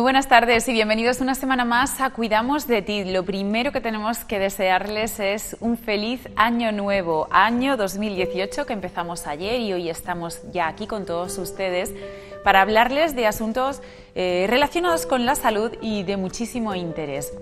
Muy buenas tardes y bienvenidos una semana más a Cuidamos de Ti. Lo primero que tenemos que desearles es un feliz año nuevo, año 2018 que empezamos ayer y hoy estamos ya aquí con todos ustedes para hablarles de asuntos relacionados con la salud y de muchísimo interés.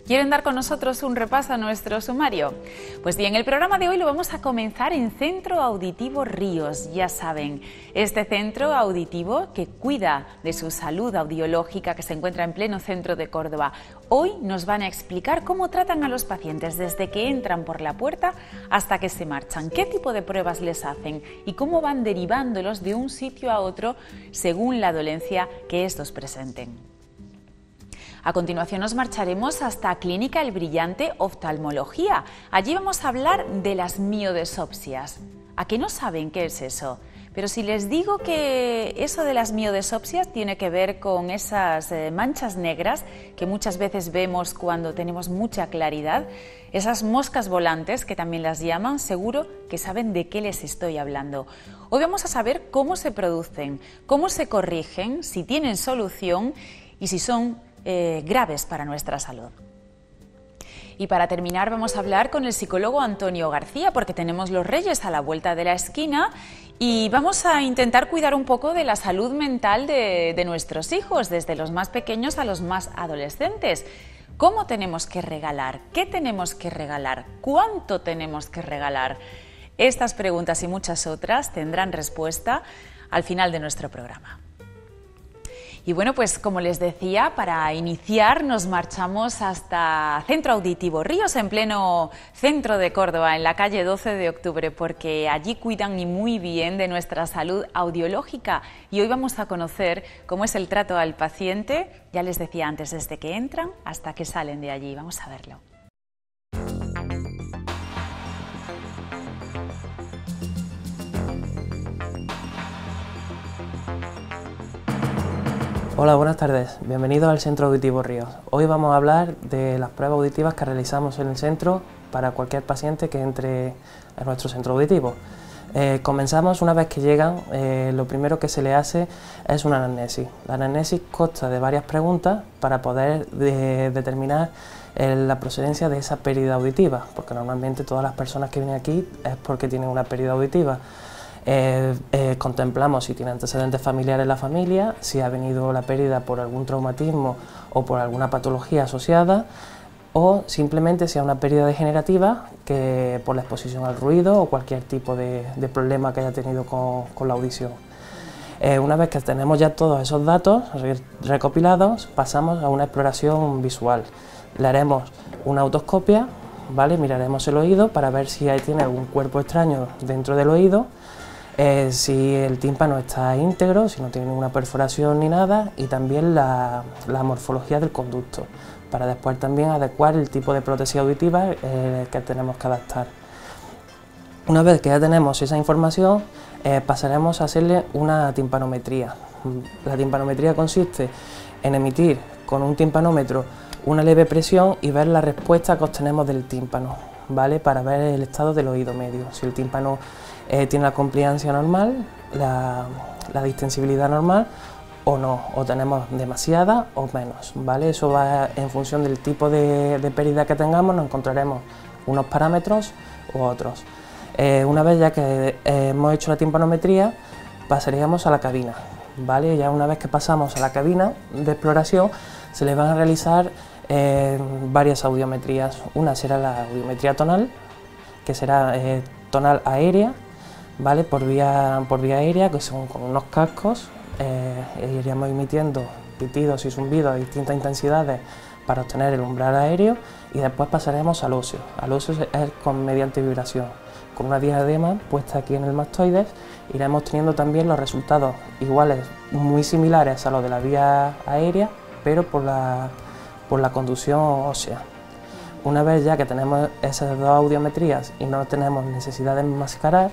¿Quieren dar con nosotros un repaso a nuestro sumario? Pues bien, el programa de hoy lo vamos a comenzar en Centro Auditivo Ríos, ya saben, este centro auditivo que cuida de su salud audiológica que se encuentra en pleno centro de Córdoba. Hoy nos van a explicar cómo tratan a los pacientes desde que entran por la puerta hasta que se marchan, qué tipo de pruebas les hacen y cómo van derivándolos de un sitio a otro según la dolencia que estos presenten. A continuación nos marcharemos hasta Clínica El Brillante Oftalmología. Allí vamos a hablar de las miodesopsias. ¿A qué no saben qué es eso? Pero si les digo que eso de las miodesopsias tiene que ver con esas manchas negras que muchas veces vemos cuando tenemos mucha claridad, esas moscas volantes que también las llaman, seguro que saben de qué les estoy hablando. Hoy vamos a saber cómo se producen, cómo se corrigen, si tienen solución y si son graves para nuestra salud. Y para terminar vamos a hablar con el psicólogo Antonio García porque tenemos los Reyes a la vuelta de la esquina y vamos a intentar cuidar un poco de la salud mental de nuestros hijos, desde los más pequeños a los más adolescentes. ¿Cómo tenemos que regalar? ¿Qué tenemos que regalar? ¿Cuánto tenemos que regalar? Estas preguntas y muchas otras tendrán respuesta al final de nuestro programa. Y bueno, pues como les decía, para iniciar nos marchamos hasta Centro Auditivo Ríos, en pleno centro de Córdoba, en la calle 12 de octubre, porque allí cuidan y muy bien de nuestra salud audiológica. Y hoy vamos a conocer cómo es el trato al paciente, ya les decía antes, desde que entran hasta que salen de allí. Vamos a verlo. Hola, buenas tardes. Bienvenidos al Centro Auditivo Ríos. Hoy vamos a hablar de las pruebas auditivas que realizamos en el centro para cualquier paciente que entre a nuestro centro auditivo. Comenzamos una vez que llegan, lo primero que se le hace es una anamnesis. La anamnesis consta de varias preguntas para poder determinar la procedencia de esa pérdida auditiva, porque normalmente todas las personas que vienen aquí es porque tienen una pérdida auditiva. Contemplamos si tiene antecedentes familiares en la familia, si ha venido la pérdida por algún traumatismo o por alguna patología asociada, o simplemente si es una pérdida degenerativa que por la exposición al ruido o cualquier tipo de problema que haya tenido con la audición. Una vez que tenemos ya todos esos datos recopilados, pasamos a una exploración visual. Le haremos una otoscopia, ¿vale? Miraremos el oído para ver si tiene algún cuerpo extraño dentro del oído. Si el tímpano está íntegro, si no tiene ninguna perforación ni nada, y también la morfología del conducto, para después también adecuar el tipo de prótesis auditiva que tenemos que adaptar. Una vez que ya tenemos esa información, pasaremos a hacerle una timpanometría. La timpanometría consiste en emitir con un timpanómetro una leve presión y ver la respuesta que obtenemos del tímpano, ¿vale? Para ver el estado del oído medio, si el tímpano tiene la compliancia normal, la distensibilidad normal o no, o tenemos demasiada o menos, ¿vale? Eso va en función del tipo de pérdida que tengamos, nos encontraremos unos parámetros u otros. Una vez ya que hemos hecho la timpanometría, pasaríamos a la cabina, ¿vale? Ya una vez que pasamos a la cabina de exploración, se le van a realizar varias audiometrías. Una será la audiometría tonal, que será tonal aérea, ¿vale? Por vía aérea, que son con unos cascos, iríamos emitiendo pitidos y zumbidos a distintas intensidades para obtener el umbral aéreo, y después pasaremos al óseo. Al óseo es mediante vibración. Con una diadema puesta aquí en el mastoides, iremos teniendo también los resultados iguales, muy similares a los de la vía aérea, pero por la conducción ósea. Una vez ya que tenemos esas dos audiometrías y no tenemos necesidad de enmascarar,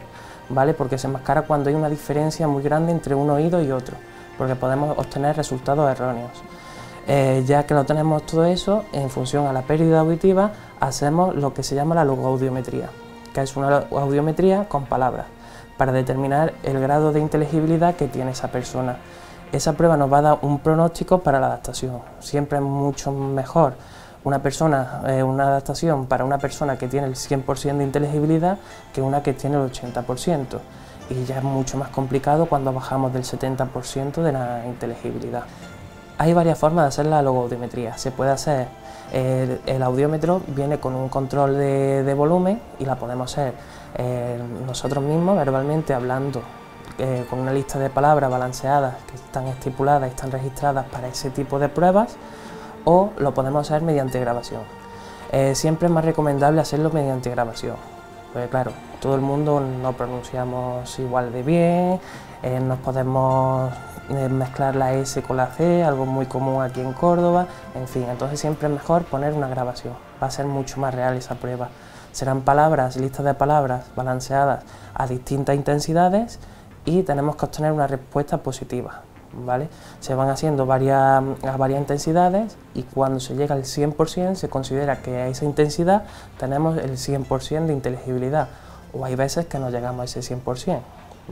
¿vale? Porque se enmascara cuando hay una diferencia muy grande entre un oído y otro, porque podemos obtener resultados erróneos. Ya que lo tenemos todo eso, en función a la pérdida auditiva, hacemos lo que se llama la logoaudiometría, que es una audiometría con palabras, para determinar el grado de inteligibilidad que tiene esa persona. esa prueba nos va a dar un pronóstico para la adaptación. Siempre es mucho mejor una adaptación para una persona que tiene el 100% de inteligibilidad que una que tiene el 80%. Y ya es mucho más complicado cuando bajamos del 70% de la inteligibilidad. Hay varias formas de hacer la logoaudiometría. Se puede hacer, el audiómetro viene con un control de volumen y la podemos hacer nosotros mismos verbalmente hablando con una lista de palabras balanceadas que están estipuladas y están registradas para ese tipo de pruebas, o lo podemos hacer mediante grabación. Siempre es más recomendable hacerlo mediante grabación, porque claro, todo el mundo no pronunciamos igual de bien, nos podemos mezclar la S con la C, algo muy común aquí en Córdoba, en fin, entonces siempre es mejor poner una grabación, va a ser mucho más real esa prueba. Serán palabras, listas de palabras balanceadas a distintas intensidades y tenemos que obtener una respuesta positiva, ¿vale? Se van haciendo a varias intensidades y cuando se llega al 100% se considera que a esa intensidad tenemos el 100% de inteligibilidad, o hay veces que no llegamos a ese 100%,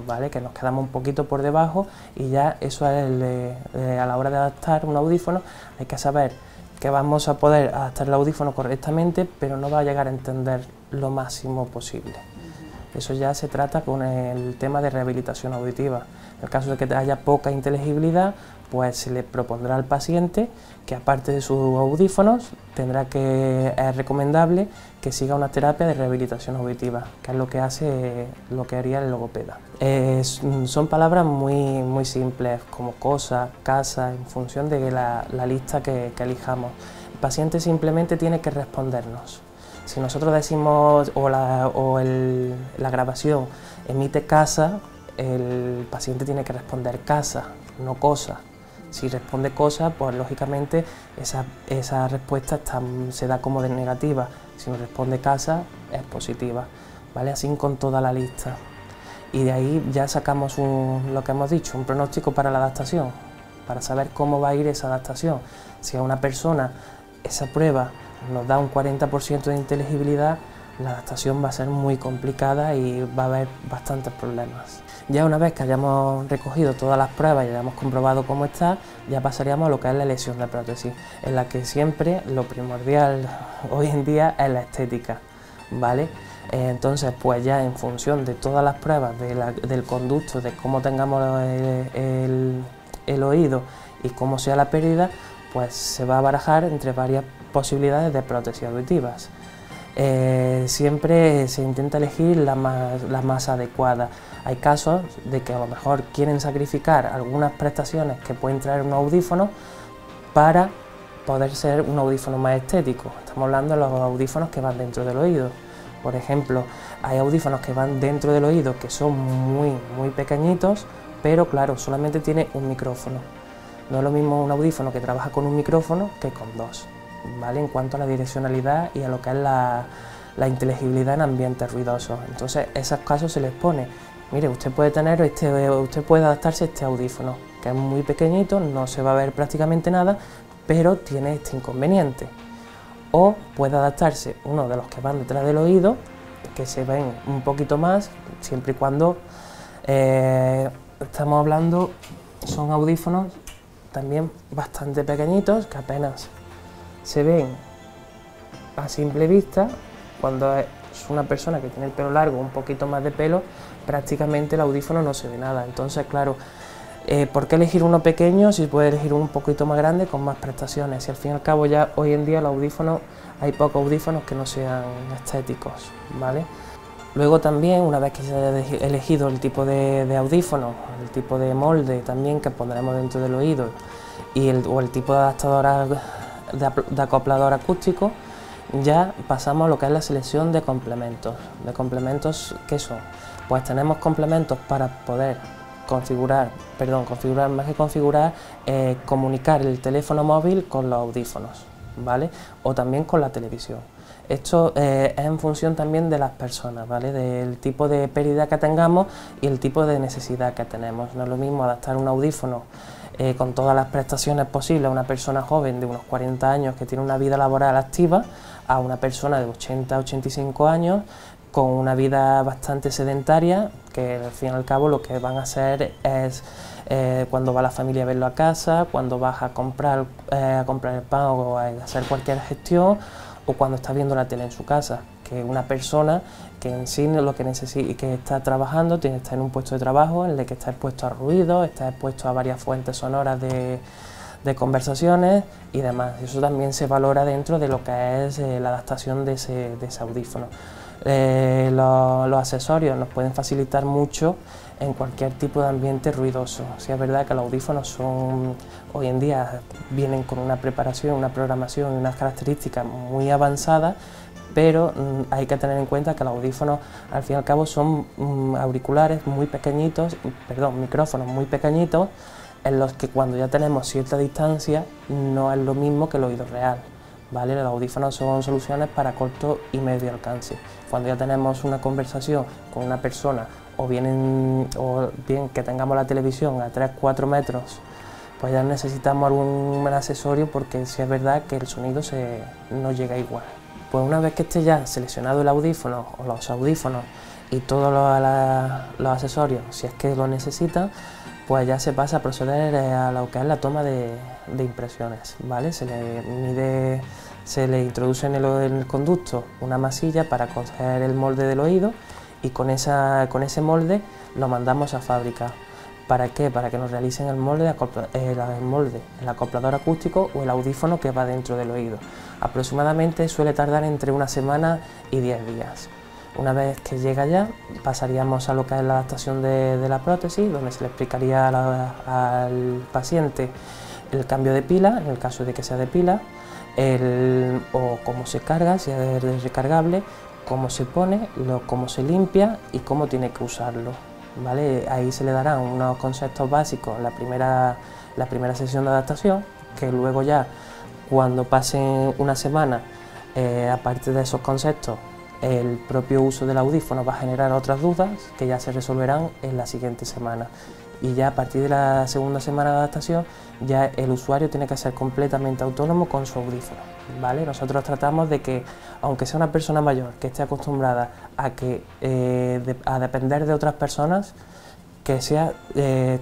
¿vale? Que nos quedamos un poquito por debajo y ya eso es a la hora de adaptar un audífono hay que saber que vamos a poder adaptar el audífono correctamente, pero no va a llegar a entender lo máximo posible. Eso ya se trata con el tema de rehabilitación auditiva. En el caso de que haya poca inteligibilidad, pues se le propondrá al paciente que aparte de sus audífonos es recomendable que siga una terapia de rehabilitación auditiva, que es lo que haría el logopeda. Son palabras muy simples, como cosa, casa, en función de la lista que elijamos. El paciente simplemente tiene que respondernos. Si nosotros decimos o la grabación emite casa, el paciente tiene que responder casa, no cosa. Si responde cosa, pues lógicamente esa respuesta se da como de negativa. Si nos responde casa, es positiva, ¿vale? Así con toda la lista. Y de ahí ya sacamos lo que hemos dicho, un pronóstico para la adaptación, para saber cómo va a ir esa adaptación. Si a una persona esa prueba nos da un 40% de inteligibilidad, la adaptación va a ser muy complicada y va a haber bastantes problemas. Ya una vez que hayamos recogido todas las pruebas y hayamos comprobado cómo está, ya pasaríamos a lo que es la elección de prótesis, en la que siempre lo primordial hoy en día es la estética, ¿vale? Entonces, pues ya en función de todas las pruebas del conducto, de cómo tengamos el oído y cómo sea la pérdida, pues se va a barajar entre varias posibilidades de prótesis auditivas. Siempre se intenta elegir la más adecuada. Hay casos de que a lo mejor quieren sacrificar algunas prestaciones que pueden traer un audífono para poder ser un audífono más estético. Estamos hablando de los audífonos que van dentro del oído. Por ejemplo, hay audífonos que van dentro del oído que son muy pequeñitos, pero claro, solamente tiene un micrófono. No es lo mismo un audífono que trabaja con un micrófono que con dos, ¿vale? En cuanto a la direccionalidad y a lo que es la inteligibilidad en ambientes ruidosos. Entonces, en esos casos se les pone, mire, usted puede adaptarse a este audífono, que es muy pequeñito, no se va a ver prácticamente nada, pero tiene este inconveniente. O puede adaptarse uno de los que van detrás del oído, que se ven un poquito más, siempre y cuando estamos hablando, son audífonos también bastante pequeñitos, que apenas se ven a simple vista. Cuando es una persona que tiene el pelo largo, un poquito más de pelo, prácticamente el audífono no se ve nada. Entonces, claro, ¿por qué elegir uno pequeño si puede elegir un poquito más grande con más prestaciones? Si al fin y al cabo ya hoy en día los audífonos, hay pocos audífonos que no sean estéticos, ¿vale? Luego también, una vez que se haya elegido el tipo de audífono, el tipo de molde también que pondremos dentro del oído o el tipo de adaptador de acoplador acústico, ya pasamos a lo que es la selección de complementos. ¿De complementos qué son? Pues tenemos complementos para poder comunicar el teléfono móvil con los audífonos, ¿vale? O también con la televisión. Esto es en función también de las personas, ¿vale? Del tipo de pérdida que tengamos y el tipo de necesidad que tenemos. No es lo mismo adaptar un audífono con todas las prestaciones posibles a una persona joven de unos 40 años que tiene una vida laboral activa a una persona de 80 85 años con una vida bastante sedentaria porque al fin y al cabo lo que van a hacer es cuando va la familia a verlo a casa, cuando vas a comprar el pan o a hacer cualquier gestión, o cuando está viendo la tele en su casa, que una persona que en sí lo que necesita y que está trabajando tiene que estar en un puesto de trabajo en el que está expuesto a ruido, está expuesto a varias fuentes sonoras de conversaciones y demás. Eso también se valora dentro de lo que es la adaptación de ese audífono. Los accesorios nos pueden facilitar mucho en cualquier tipo de ambiente ruidoso. Sí, es verdad que los audífonos hoy en día vienen con una preparación, una programación y unas características muy avanzadas, pero hay que tener en cuenta que los audífonos al fin y al cabo son auriculares muy pequeñitos, micrófonos muy pequeñitos, en los que cuando ya tenemos cierta distancia no es lo mismo que el oído real, ¿vale? Los audífonos son soluciones para corto y medio alcance. Cuando ya tenemos una conversación con una persona o bien que tengamos la televisión a 3-4 metros, pues ya necesitamos algún accesorio, porque sí es verdad que el sonido no llega igual. Pues una vez que esté ya seleccionado el audífono o los audífonos y todos los accesorios, si es que lo necesitan, pues ya se pasa a proceder a lo que es la toma de impresiones, ¿vale? Se le introduce en el conducto una masilla para coger el molde del oído, y con ese molde lo mandamos a fábrica. ¿Para qué? Para que nos realicen el molde, el acoplador acústico o el audífono que va dentro del oído. Aproximadamente suele tardar entre una semana y 10 días. Una vez que llega ya, pasaríamos a lo que es la adaptación de la prótesis, donde se le explicaría al paciente el cambio de pila, en el caso de que sea de pila, o cómo se carga, si es recargable, cómo se pone, cómo se limpia y cómo tiene que usarlo, ¿vale? Ahí se le darán unos conceptos básicos en la primera sesión de adaptación, que luego ya, cuando pasen una semana, aparte de esos conceptos, el propio uso del audífono va a generar otras dudas que ya se resolverán en la siguiente semana. Y ya a partir de la segunda semana de adaptación, ya el usuario tiene que ser completamente autónomo con su audífono, ¿vale? Nosotros tratamos de que, aunque sea una persona mayor que esté acostumbrada a depender de otras personas, que sea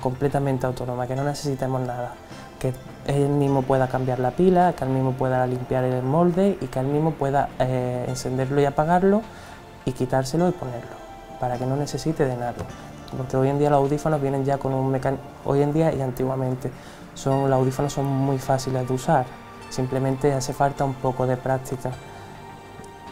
completamente autónoma, que no necesitemos nada, que él mismo pueda cambiar la pila, que él mismo pueda limpiar el molde y que él mismo pueda encenderlo y apagarlo y quitárselo y ponerlo, para que no necesite de nada. Porque hoy en día los audífonos vienen ya con un mecanismo, hoy en día y antiguamente, los audífonos son muy fáciles de usar, simplemente hace falta un poco de práctica.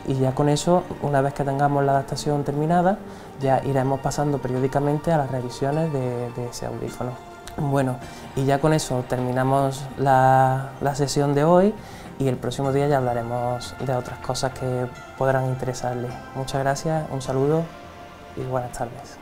Y ya con eso, una vez que tengamos la adaptación terminada, ya iremos pasando periódicamente a las revisiones de ese audífono. Bueno, y ya con eso terminamos la sesión de hoy, y el próximo día ya hablaremos de otras cosas que podrán interesarles. Muchas gracias, un saludo y buenas tardes.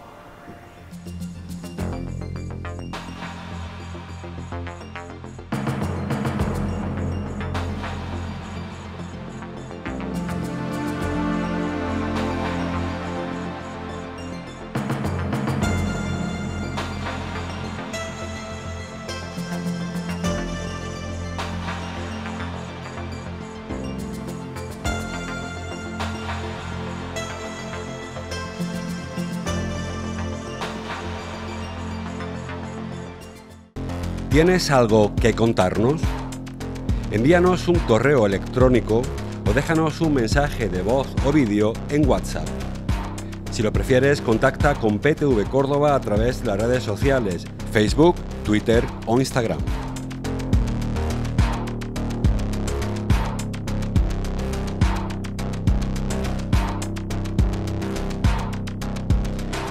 ¿Tienes algo que contarnos? Envíanos un correo electrónico o déjanos un mensaje de voz o vídeo en WhatsApp. Si lo prefieres, contacta con PTV Córdoba a través de las redes sociales, Facebook, Twitter o Instagram.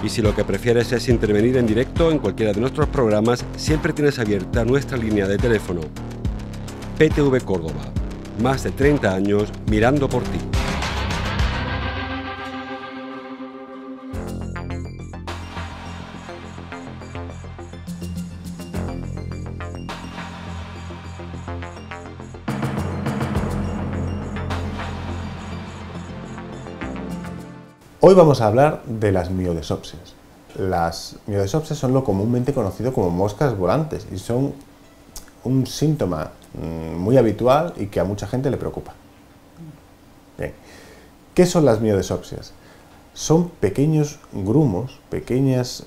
Y si lo que prefieres es intervenir en directo en cualquiera de nuestros programas, siempre tienes abierta nuestra línea de teléfono. PTV Córdoba, más de 30 años mirando por ti. Hoy vamos a hablar de las miodesopsias. Las miodesopsias son lo comúnmente conocido como moscas volantes y son un síntoma muy habitual y que a mucha gente le preocupa. Bien. ¿Qué son las miodesopsias? son pequeños grumos, pequeños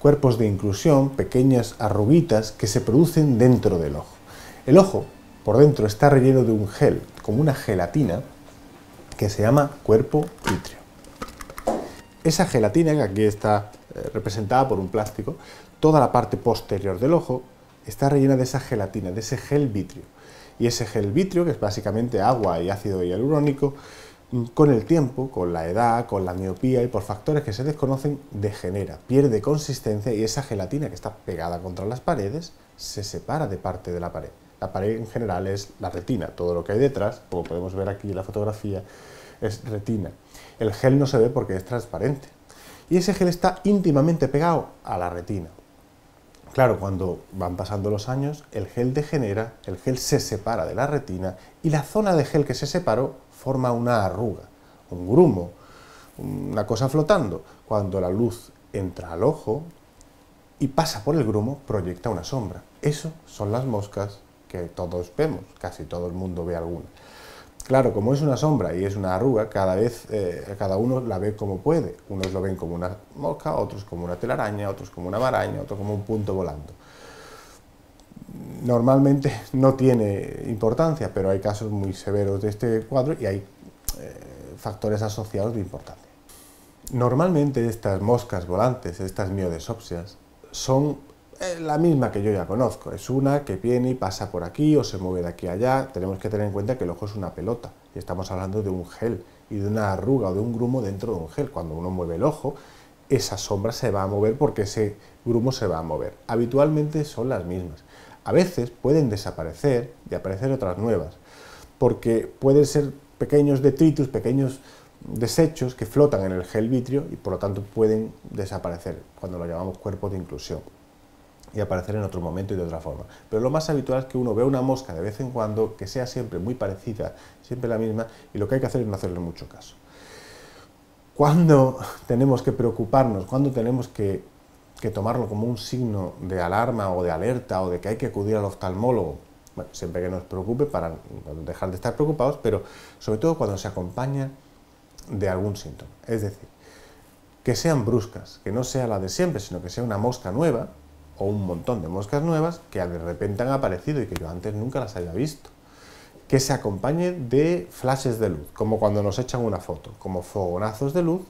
cuerpos de inclusión, pequeñas arruguitas que se producen dentro del ojo. El ojo, por dentro, está relleno de un gel, como una gelatina, que se llama cuerpo vítreo. Esa gelatina, que aquí está representada por un plástico, toda la parte posterior del ojo está rellena de esa gelatina, de ese gel vítreo. Y ese gel vítreo, que es básicamente agua y ácido hialurónico, con el tiempo, con la edad, con la miopía y por factores que se desconocen, degenera, pierde consistencia y esa gelatina que está pegada contra las paredes se separa de parte de la pared. La pared en general es la retina, todo lo que hay detrás, como podemos ver aquí en la fotografía, es retina. El gel no se ve porque es transparente y ese gel está íntimamente pegado a la retina. Claro, cuando van pasando los años, el gel degenera, el gel se separa de la retina y la zona de gel que se separó forma una arruga, un grumo, una cosa flotando. Cuando la luz entra al ojo y pasa por el grumo, proyecta una sombra. Eso son las moscas que todos vemos, casi todo el mundo ve alguna. Claro, como es una sombra y es una arruga, cada uno la ve como puede. Unos lo ven como una mosca, otros como una telaraña, otros como una maraña, otros como un punto volando. Normalmente no tiene importancia, pero hay casos muy severos de este cuadro y hay factores asociados de importancia. Normalmente estas moscas volantes, estas miodesopsias, son la misma que yo ya conozco. Es una que viene y pasa por aquí o se mueve de aquí a allá. Tenemos que tener en cuenta que el ojo es una pelota y estamos hablando de un gel y de una arruga o de un grumo dentro de un gel. Cuando uno mueve el ojo, esa sombra se va a mover porque ese grumo se va a mover. Habitualmente son las mismas. A veces pueden desaparecer y aparecer otras nuevas, porque pueden ser pequeños detritus, pequeños desechos que flotan en el gel vítreo y por lo tanto pueden desaparecer cuando lo llamamos cuerpo de inclusión y aparecer en otro momento y de otra forma. Pero lo más habitual es que uno vea una mosca de vez en cuando, que sea siempre muy parecida, siempre la misma, y lo que hay que hacer es no hacerle mucho caso. ¿Cuándo tenemos que preocuparnos? ¿Cuándo tenemos que tomarlo como un signo de alarma o de alerta o de que hay que acudir al oftalmólogo? Bueno, siempre que nos preocupe para dejar de estar preocupados, pero sobre todo cuando se acompaña de algún síntoma. Es decir, que sean bruscas, que no sea la de siempre, sino que sea una mosca nueva o un montón de moscas nuevas que de repente han aparecido y que yo antes nunca las haya visto. Que se acompañe de flashes de luz, como cuando nos echan una foto, como fogonazos de luz,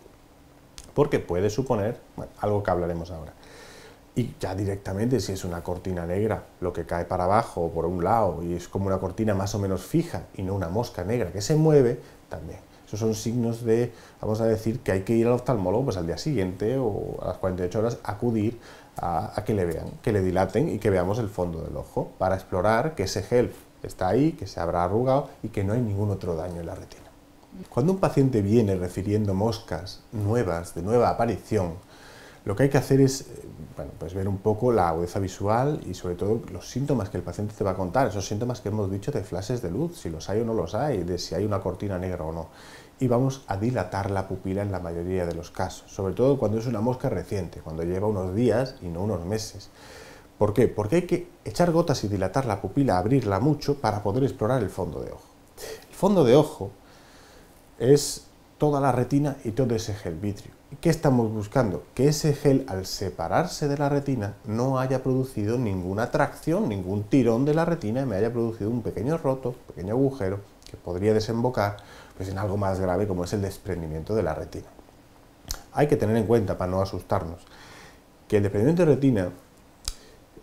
porque puede suponer, bueno, algo que hablaremos ahora. Y ya directamente, si es una cortina negra, lo que cae para abajo o por un lado, y es como una cortina más o menos fija, y no una mosca negra que se mueve, también. Esos son signos de, vamos a decir, que hay que ir al oftalmólogo pues al día siguiente o a las 48 horas, acudir a que le vean, que le dilaten y que veamos el fondo del ojo, para explorar que ese gel está ahí, que se habrá arrugado y que no hay ningún otro daño en la retina. Cuando un paciente viene refiriendo moscas nuevas, de nueva aparición, lo que hay que hacer es pues ver un poco la agudeza visual y sobre todo los síntomas que el paciente te va a contar, esos síntomas que hemos dicho de flashes de luz, si los hay o no los hay, de si hay una cortina negra o no. Y vamos a dilatar la pupila en la mayoría de los casos, sobre todo cuando es una mosca reciente, cuando lleva unos días y no unos meses. ¿Por qué? Porque hay que echar gotas y dilatar la pupila, abrirla mucho para poder explorar el fondo de ojo. El fondo de ojo es toda la retina y todo ese gel vítreo. ¿Y qué estamos buscando? Que ese gel, al separarse de la retina, no haya producido ninguna tracción, ningún tirón de la retina y me haya producido un pequeño roto, un pequeño agujero que podría desembocar pues, en algo más grave como es el desprendimiento de la retina. Hay que tener en cuenta, para no asustarnos, que el desprendimiento de retina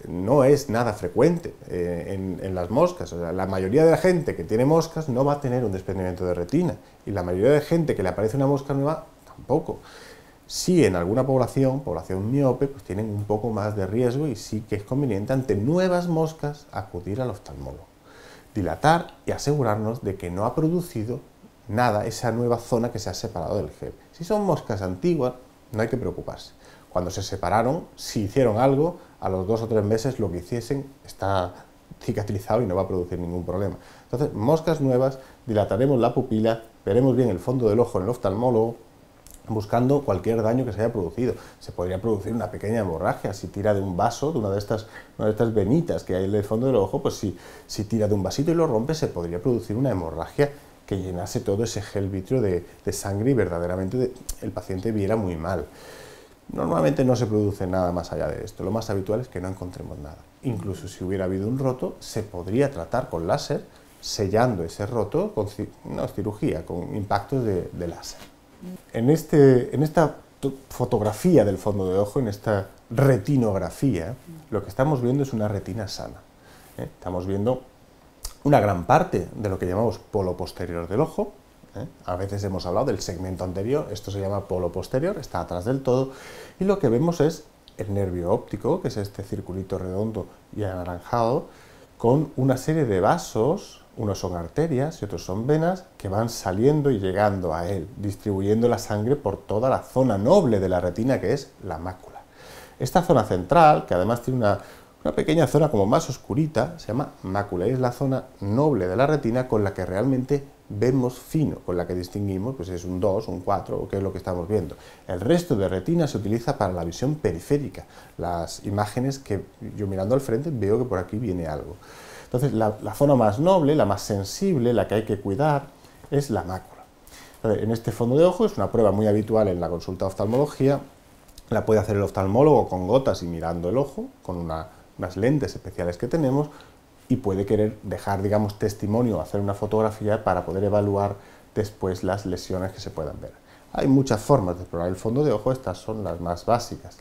no es nada frecuente en las moscas. O sea, la mayoría de la gente que tiene moscas no va a tener un desprendimiento de retina y la mayoría de gente que le aparece una mosca nueva tampoco. Sí, en alguna población miope, pues tienen un poco más de riesgo y sí que es conveniente ante nuevas moscas acudir al oftalmólogo, dilatar y asegurarnos de que no ha producido nada esa nueva zona que se ha separado del gel. Si son moscas antiguas, no hay que preocuparse. Cuando se separaron, si hicieron algo, a los 2 o 3 meses lo que hiciesen está cicatrizado y no va a producir ningún problema. Entonces, moscas nuevas, dilataremos la pupila, veremos bien el fondo del ojo en el oftalmólogo, buscando cualquier daño que se haya producido. Se podría producir una pequeña hemorragia si tira de un vaso, de una de estas venitas que hay en el fondo del ojo, pues si tira de un vasito y lo rompe, se podría producir una hemorragia que llenase todo ese gel vítreo de sangre y verdaderamente el paciente viera muy mal. Normalmente no se produce nada más allá de esto, lo más habitual es que no encontremos nada. Incluso si hubiera habido un roto, se podría tratar con láser, sellando ese roto con cirugía, con impactos de láser. En esta fotografía del fondo de ojo, en esta retinografía, lo que estamos viendo es una retina sana. Estamos viendo una gran parte de lo que llamamos polo posterior del ojo. A veces hemos hablado del segmento anterior, esto se llama polo posterior, está atrás del todo, y lo que vemos es el nervio óptico, que es este circulito redondo y anaranjado, con una serie de vasos, unos son arterias y otros son venas, que van saliendo y llegando a él, distribuyendo la sangre por toda la zona noble de la retina, que es la mácula. Esta zona central, que además tiene una pequeña zona como más oscurita, se llama mácula, y es la zona noble de la retina con la que realmente vemos fino, con la que distinguimos, pues es un 2, un 4, o qué es lo que estamos viendo. El resto de retina se utiliza para la visión periférica, las imágenes que yo mirando al frente veo que por aquí viene algo. Entonces la zona más noble, la más sensible, la que hay que cuidar, es la mácula. Entonces, en este fondo de ojo es una prueba muy habitual en la consulta de oftalmología, la puede hacer el oftalmólogo con gotas y mirando el ojo, con unas lentes especiales que tenemos, y puede querer dejar, digamos, testimonio, hacer una fotografía para poder evaluar después las lesiones que se puedan ver. Hay muchas formas de explorar el fondo de ojo, estas son las más básicas,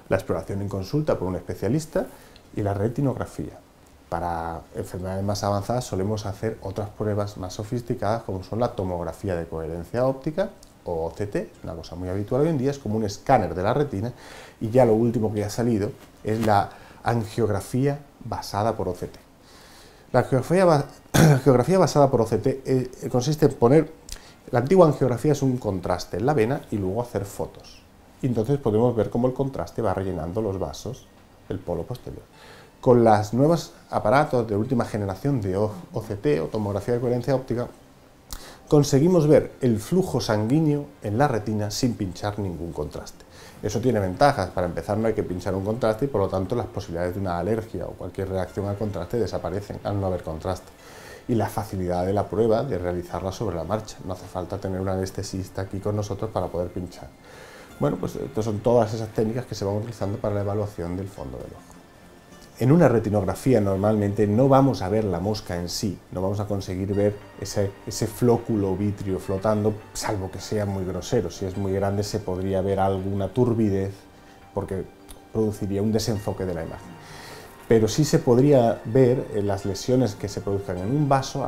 la exploración en consulta por un especialista y la retinografía. Para enfermedades más avanzadas solemos hacer otras pruebas más sofisticadas, como son la tomografía de coherencia óptica, o OCT, es una cosa muy habitual hoy en día, es como un escáner de la retina, y ya lo último que ha salido es la angiografía basada por OCT. La angiografía basada por OCT consiste en poner, la antigua angiografía es un contraste en la vena y luego hacer fotos. Y entonces podemos ver cómo el contraste va rellenando los vasos del polo posterior. Con los nuevos aparatos de última generación de OCT, o tomografía de coherencia óptica, conseguimos ver el flujo sanguíneo en la retina sin pinchar ningún contraste. Eso tiene ventajas. Para empezar, no hay que pinchar un contraste y por lo tanto las posibilidades de una alergia o cualquier reacción al contraste desaparecen al no haber contraste. Y la facilidad de la prueba de realizarla sobre la marcha. No hace falta tener un anestesista aquí con nosotros para poder pinchar. Bueno, pues estas son todas esas técnicas que se van utilizando para la evaluación del fondo del ojo. En una retinografía normalmente no vamos a ver la mosca en sí, no vamos a conseguir ver ese flóculo vítreo flotando, salvo que sea muy grosero. Si es muy grande se podría ver alguna turbidez, porque produciría un desenfoque de la imagen. Pero sí se podría ver las lesiones que se produzcan en un vaso,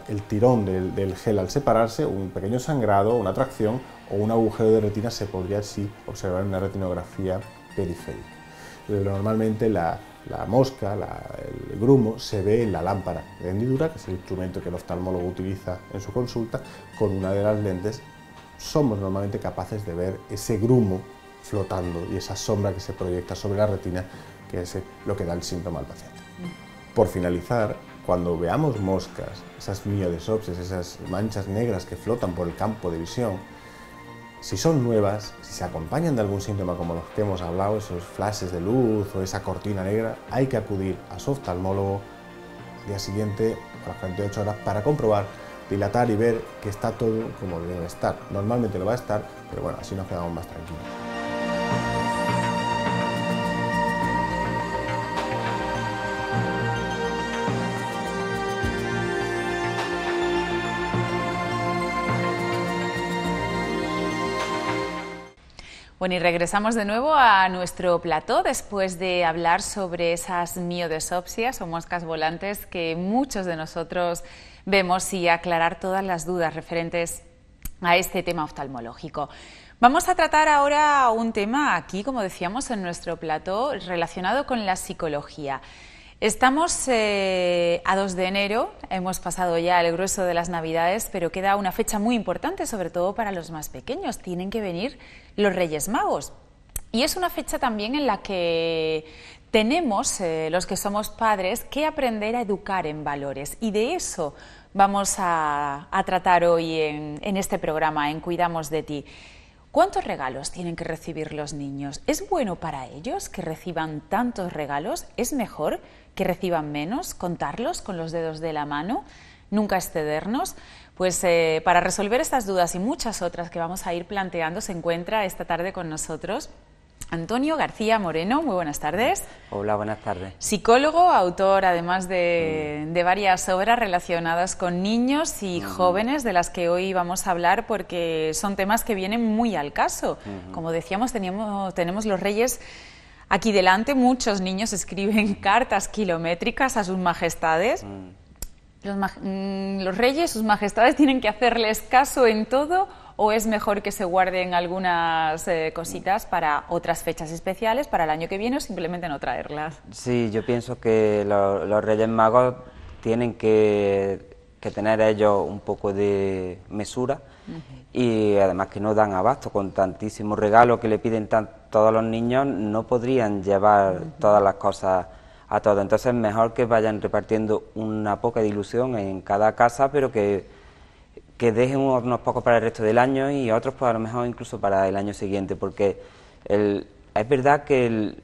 el tirón del gel al separarse, un pequeño sangrado, una tracción o un agujero de retina se podría así observar en una retinografía periférica. Normalmente la mosca, el grumo, se ve en la lámpara de hendidura, que es el instrumento que el oftalmólogo utiliza en su consulta. Con una de las lentes somos normalmente capaces de ver ese grumo flotando y esa sombra que se proyecta sobre la retina, que es lo que da el síntoma al paciente. Por finalizar, cuando veamos moscas, esas miodeusopsis, esas manchas negras que flotan por el campo de visión, si son nuevas, si se acompañan de algún síntoma como los que hemos hablado, esos flashes de luz o esa cortina negra, hay que acudir a su oftalmólogo al día siguiente, a las 48 horas, para comprobar, dilatar y ver que está todo como debe estar. Normalmente lo va a estar, pero bueno, así nos quedamos más tranquilos. Bueno, y regresamos de nuevo a nuestro plató después de hablar sobre esas miodeusopsias o moscas volantes que muchos de nosotros vemos y aclarar todas las dudas referentes a este tema oftalmológico. Vamos a tratar ahora un tema aquí, como decíamos, en nuestro plató relacionado con la psicología. Estamos a 2 de enero, hemos pasado ya el grueso de las Navidades, pero queda una fecha muy importante, sobre todo para los más pequeños. Tienen que venir los Reyes Magos. Y es una fecha también en la que tenemos, los que somos padres, que aprender a educar en valores. Y de eso vamos a tratar hoy en este programa, en Cuidamos de Ti. ¿Cuántos regalos tienen que recibir los niños? ¿Es bueno para ellos que reciban tantos regalos? ¿Es mejor que reciban menos, contarlos con los dedos de la mano? nunca excedernos. Pues para resolver estas dudas y muchas otras que vamos a ir planteando, se encuentra esta tarde con nosotros Antonio García Moreno. Muy buenas tardes. Hola, buenas tardes. Psicólogo, autor además de varias obras relacionadas con niños y jóvenes, de las que hoy vamos a hablar porque son temas que vienen muy al caso. Como decíamos, tenemos los Reyes aquí delante, muchos niños escriben cartas kilométricas a sus majestades. ¿Los Reyes, sus majestades, tienen que hacerles caso en todo o es mejor que se guarden algunas cositas para otras fechas especiales, para el año que viene, o simplemente no traerlas? Sí, yo pienso que los Reyes Magos tienen que tener ellos un poco de mesura y además que no dan abasto con tantísimos regalos que le piden todos los niños, no podrían llevar todas las cosas a todos. Entonces mejor que vayan repartiendo una poca de ilusión en cada casa, pero que dejen unos pocos para el resto del año y otros pues a lo mejor incluso para el año siguiente, porque es verdad que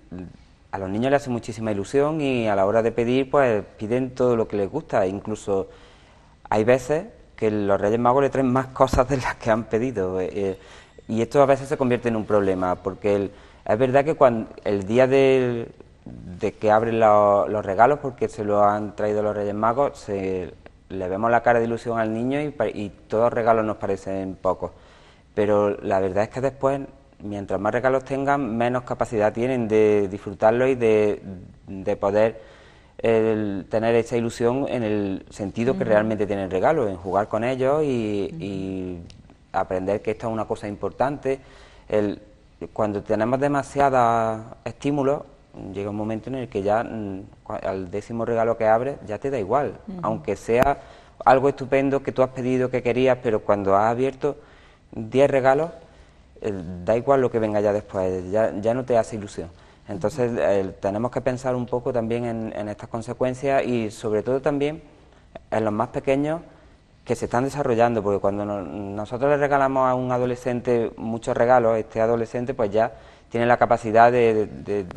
a los niños les hace muchísima ilusión y a la hora de pedir pues piden todo lo que les gusta, incluso hay veces que los Reyes Magos le traen más cosas de las que han pedido y esto a veces se convierte en un problema, porque es verdad que cuando el día de que abren los regalos, porque se lo han traído los Reyes Magos, le vemos la cara de ilusión al niño y todos los regalos nos parecen pocos, pero la verdad es que después, mientras más regalos tengan, menos capacidad tienen de disfrutarlos y de poder tener esa ilusión en el sentido que realmente tienen regalos, en jugar con ellos y aprender que esto es una cosa importante. Cuando tenemos demasiados estímulos, llega un momento en el que ya al 10º regalo que abres ya te da igual, aunque sea algo estupendo que tú has pedido, que querías, pero cuando has abierto 10 regalos, da igual lo que venga ya después, ya no te hace ilusión. Entonces tenemos que pensar un poco también en estas consecuencias y sobre todo también en los más pequeños que se están desarrollando, porque cuando nosotros le regalamos a un adolescente muchos regalos, este adolescente pues ya tiene la capacidad de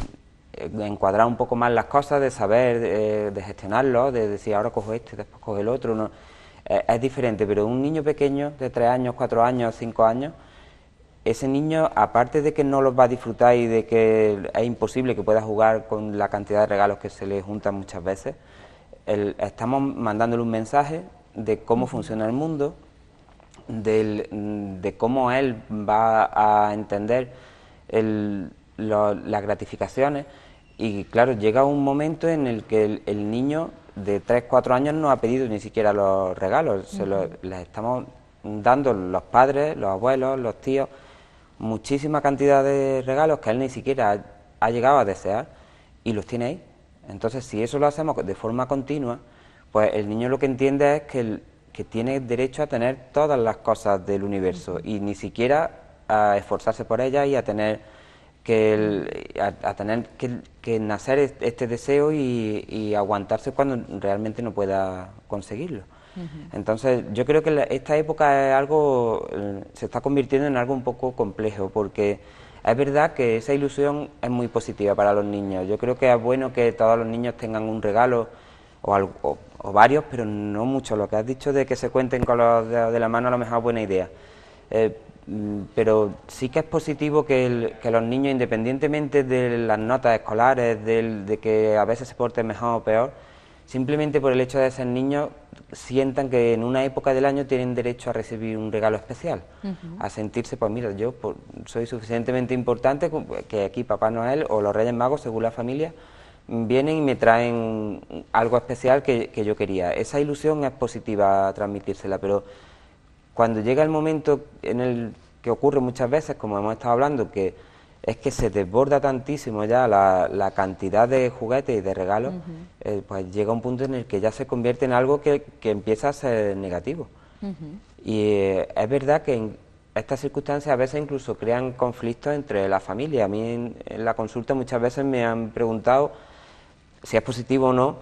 encuadrar un poco más las cosas, de saber, de gestionarlo, de decir ahora cojo este, después cojo el otro, no, es diferente, pero un niño pequeño de 3 años, 4 años, 5 años, ese niño, aparte de que no los va a disfrutar y de que es imposible que pueda jugar con la cantidad de regalos que se le juntan muchas veces, estamos mandándole un mensaje de cómo funciona el mundo, de cómo él va a entender las gratificaciones. Y claro, llega un momento en el que el niño de 3, 4 años no ha pedido ni siquiera los regalos, les estamos dando los padres, los abuelos, los tíos, muchísima cantidad de regalos que él ni siquiera ha llegado a desear y los tiene ahí. Entonces, si eso lo hacemos de forma continua, pues el niño lo que entiende es que tiene derecho a tener todas las cosas del universo y ni siquiera a esforzarse por ellas y a tener que nacer este deseo y aguantarse cuando realmente no pueda conseguirlo. Entonces yo creo que esta época es algo, se está convirtiendo en algo un poco complejo, porque es verdad que esa ilusión es muy positiva para los niños. Yo creo que es bueno que todos los niños tengan un regalo o varios, pero no muchos. Lo que has dicho de que se cuenten con los dedos de la mano a lo mejor es buena idea. Pero sí que es positivo que los niños, independientemente de las notas escolares, de que a veces se porten mejor o peor, simplemente por el hecho de ser niños, sientan que en una época del año tienen derecho a recibir un regalo especial, a sentirse, pues mira, yo soy suficientemente importante que aquí Papá Noel o los Reyes Magos, según la familia, vienen y me traen algo especial que yo quería. Esa ilusión es positiva transmitírsela, pero cuando llega el momento en el que ocurre muchas veces, como hemos estado hablando, que es que se desborda tantísimo ya la cantidad de juguetes y de regalos, pues llega un punto en el que ya se convierte en algo que empieza a ser negativo. Y es verdad que en estas circunstancias a veces incluso crean conflictos entre las familias. A mí en la consulta muchas veces me han preguntado si es positivo o no,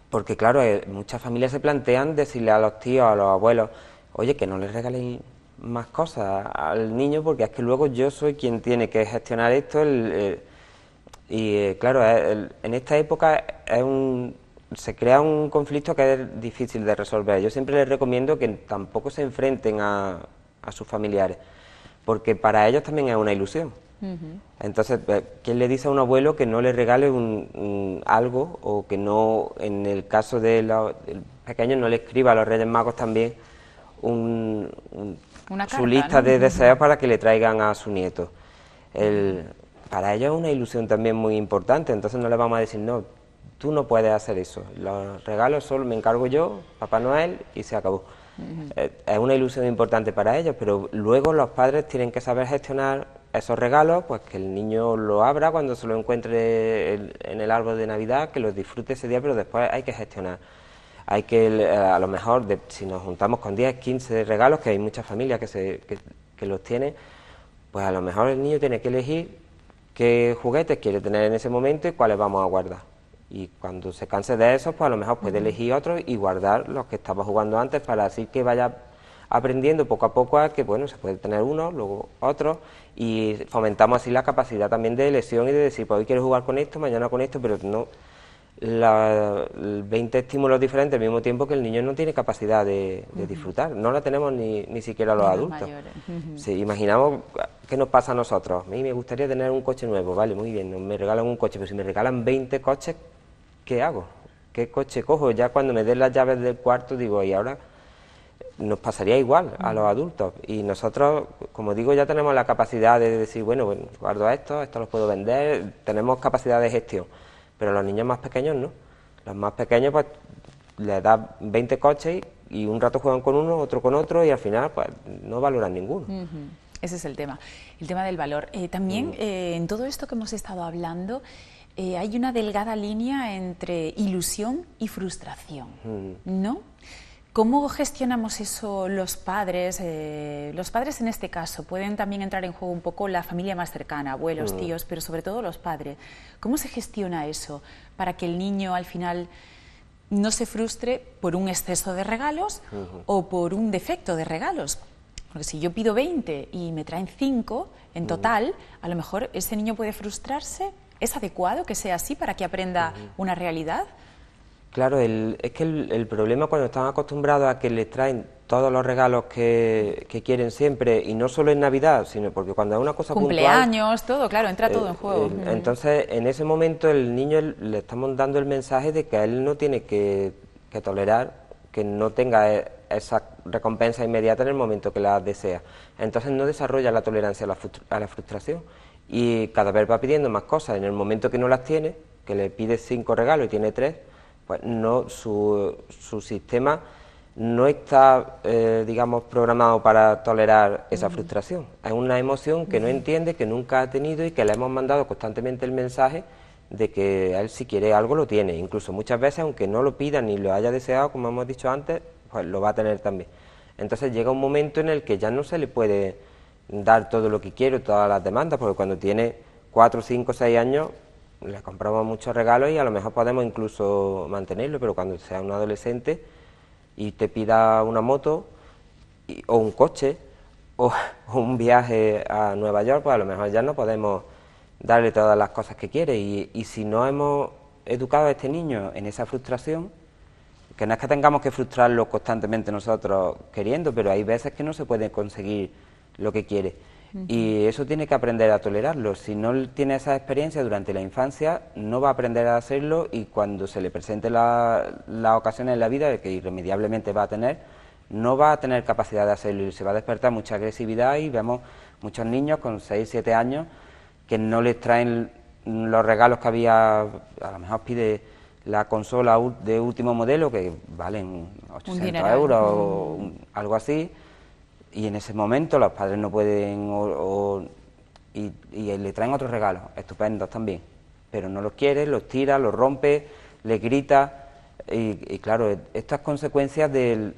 porque claro, muchas familias se plantean decirle a los tíos, a los abuelos, oye, que no les regaléis más cosas al niño, porque es que luego yo soy quien tiene que gestionar esto. Claro, en esta época es se crea un conflicto que es difícil de resolver. Yo siempre les recomiendo que tampoco se enfrenten a sus familiares, porque para ellos también es una ilusión. Entonces, ¿quién le dice a un abuelo que no le regale algo, o que no, en el caso del pequeño, no le escriba a los Reyes Magos también su lista de deseos para que le traigan a su nieto? Para ellos es una ilusión también muy importante, entonces no le vamos a decir, no, tú no puedes hacer eso, los regalos solo me encargo yo, Papá Noel, y se acabó. Es una ilusión importante para ellos, pero luego los padres tienen que saber gestionar esos regalos, pues que el niño lo abra cuando se lo encuentre en el árbol de Navidad, que los disfrute ese día, pero después hay que gestionar. Hay que, a lo mejor, si nos juntamos con 10, 15 regalos, que hay muchas familias que los tienen, pues a lo mejor el niño tiene que elegir qué juguetes quiere tener en ese momento y cuáles vamos a guardar. Y cuando se canse de esos, pues a lo mejor puede elegir otros y guardar los que estaba jugando antes, para así que vaya aprendiendo poco a poco a que, bueno, se puede tener uno, luego otro, y fomentamos así la capacidad también de elección y de decir, pues hoy quiero jugar con esto, mañana con esto, pero no 20 estímulos diferentes al mismo tiempo, que el niño no tiene capacidad de disfrutar. No la tenemos ni siquiera los adultos. Si imaginamos qué nos pasa a nosotros. A mí me gustaría tener un coche nuevo, vale, muy bien, me regalan un coche, pero si me regalan 20 coches, ¿qué hago? ¿Qué coche cojo? Ya cuando me den las llaves del cuarto digo, y ahora nos pasaría igual a los adultos, y nosotros, como digo, ya tenemos la capacidad de decir, bueno, guardo esto los puedo vender, tenemos capacidad de gestión, pero los niños más pequeños no. Los más pequeños, pues les das 20 coches y un rato juegan con uno, otro con otro, y al final pues no valoran ninguno. Ese es el tema del valor. También en todo esto que hemos estado hablando, hay una delgada línea entre ilusión y frustración, ¿no? ¿Cómo gestionamos eso los padres? Los padres en este caso pueden también entrar en juego un poco la familia más cercana, abuelos, tíos, pero sobre todo los padres. ¿Cómo se gestiona eso para que el niño al final no se frustre por un exceso de regalos o por un defecto de regalos? Porque si yo pido 20 y me traen 5 en total, a lo mejor ese niño puede frustrarse. ¿Es adecuado que sea así para que aprenda una realidad? Claro, es que el problema, cuando están acostumbrados a que les traen todos los regalos que quieren siempre, y no solo en Navidad, sino porque cuando es una cosa cumpleaños, puntual, todo, claro, entra todo en juego. Entonces, en ese momento el niño le estamos dando el mensaje de que él no tiene que tolerar que no tenga esa recompensa inmediata en el momento que la desea. Entonces no desarrolla la tolerancia a la frustración, y cada vez va pidiendo más cosas. En el momento que no las tiene, que le pide 5 regalos y tiene 3, pues no, su sistema no está, digamos, programado para tolerar esa frustración. Es una emoción que no entiende, que nunca ha tenido, y que le hemos mandado constantemente el mensaje de que él, si quiere algo, lo tiene. Incluso muchas veces, aunque no lo pida ni lo haya deseado, como hemos dicho antes, pues lo va a tener también. Entonces llega un momento en el que ya no se le puede dar todo lo que quiere, todas las demandas, porque cuando tiene 4, 5, 6 años, le compramos muchos regalos y a lo mejor podemos incluso mantenerlo, pero cuando sea un adolescente y te pida una moto o un coche o un viaje a Nueva York, pues a lo mejor ya no podemos darle todas las cosas que quiere, y si no hemos educado a este niño en esa frustración, que no es que tengamos que frustrarlo constantemente nosotros queriendo, pero hay veces que no se puede conseguir lo que quiere. Y eso tiene que aprender a tolerarlo. Si no tiene esa experiencia durante la infancia, no va a aprender a hacerlo, y cuando se le presente las ocasiones en la vida, que irremediablemente va a tener, no va a tener capacidad de hacerlo, y se va a despertar mucha agresividad, y vemos muchos niños con 6, 7 años que no les traen los regalos que había. A lo mejor pide la consola de último modelo, que valen 800 euros o algo así, y en ese momento los padres no pueden, y le traen otros regalos estupendos también, pero no los quiere, los tira, los rompe, les grita, y claro, estas consecuencias de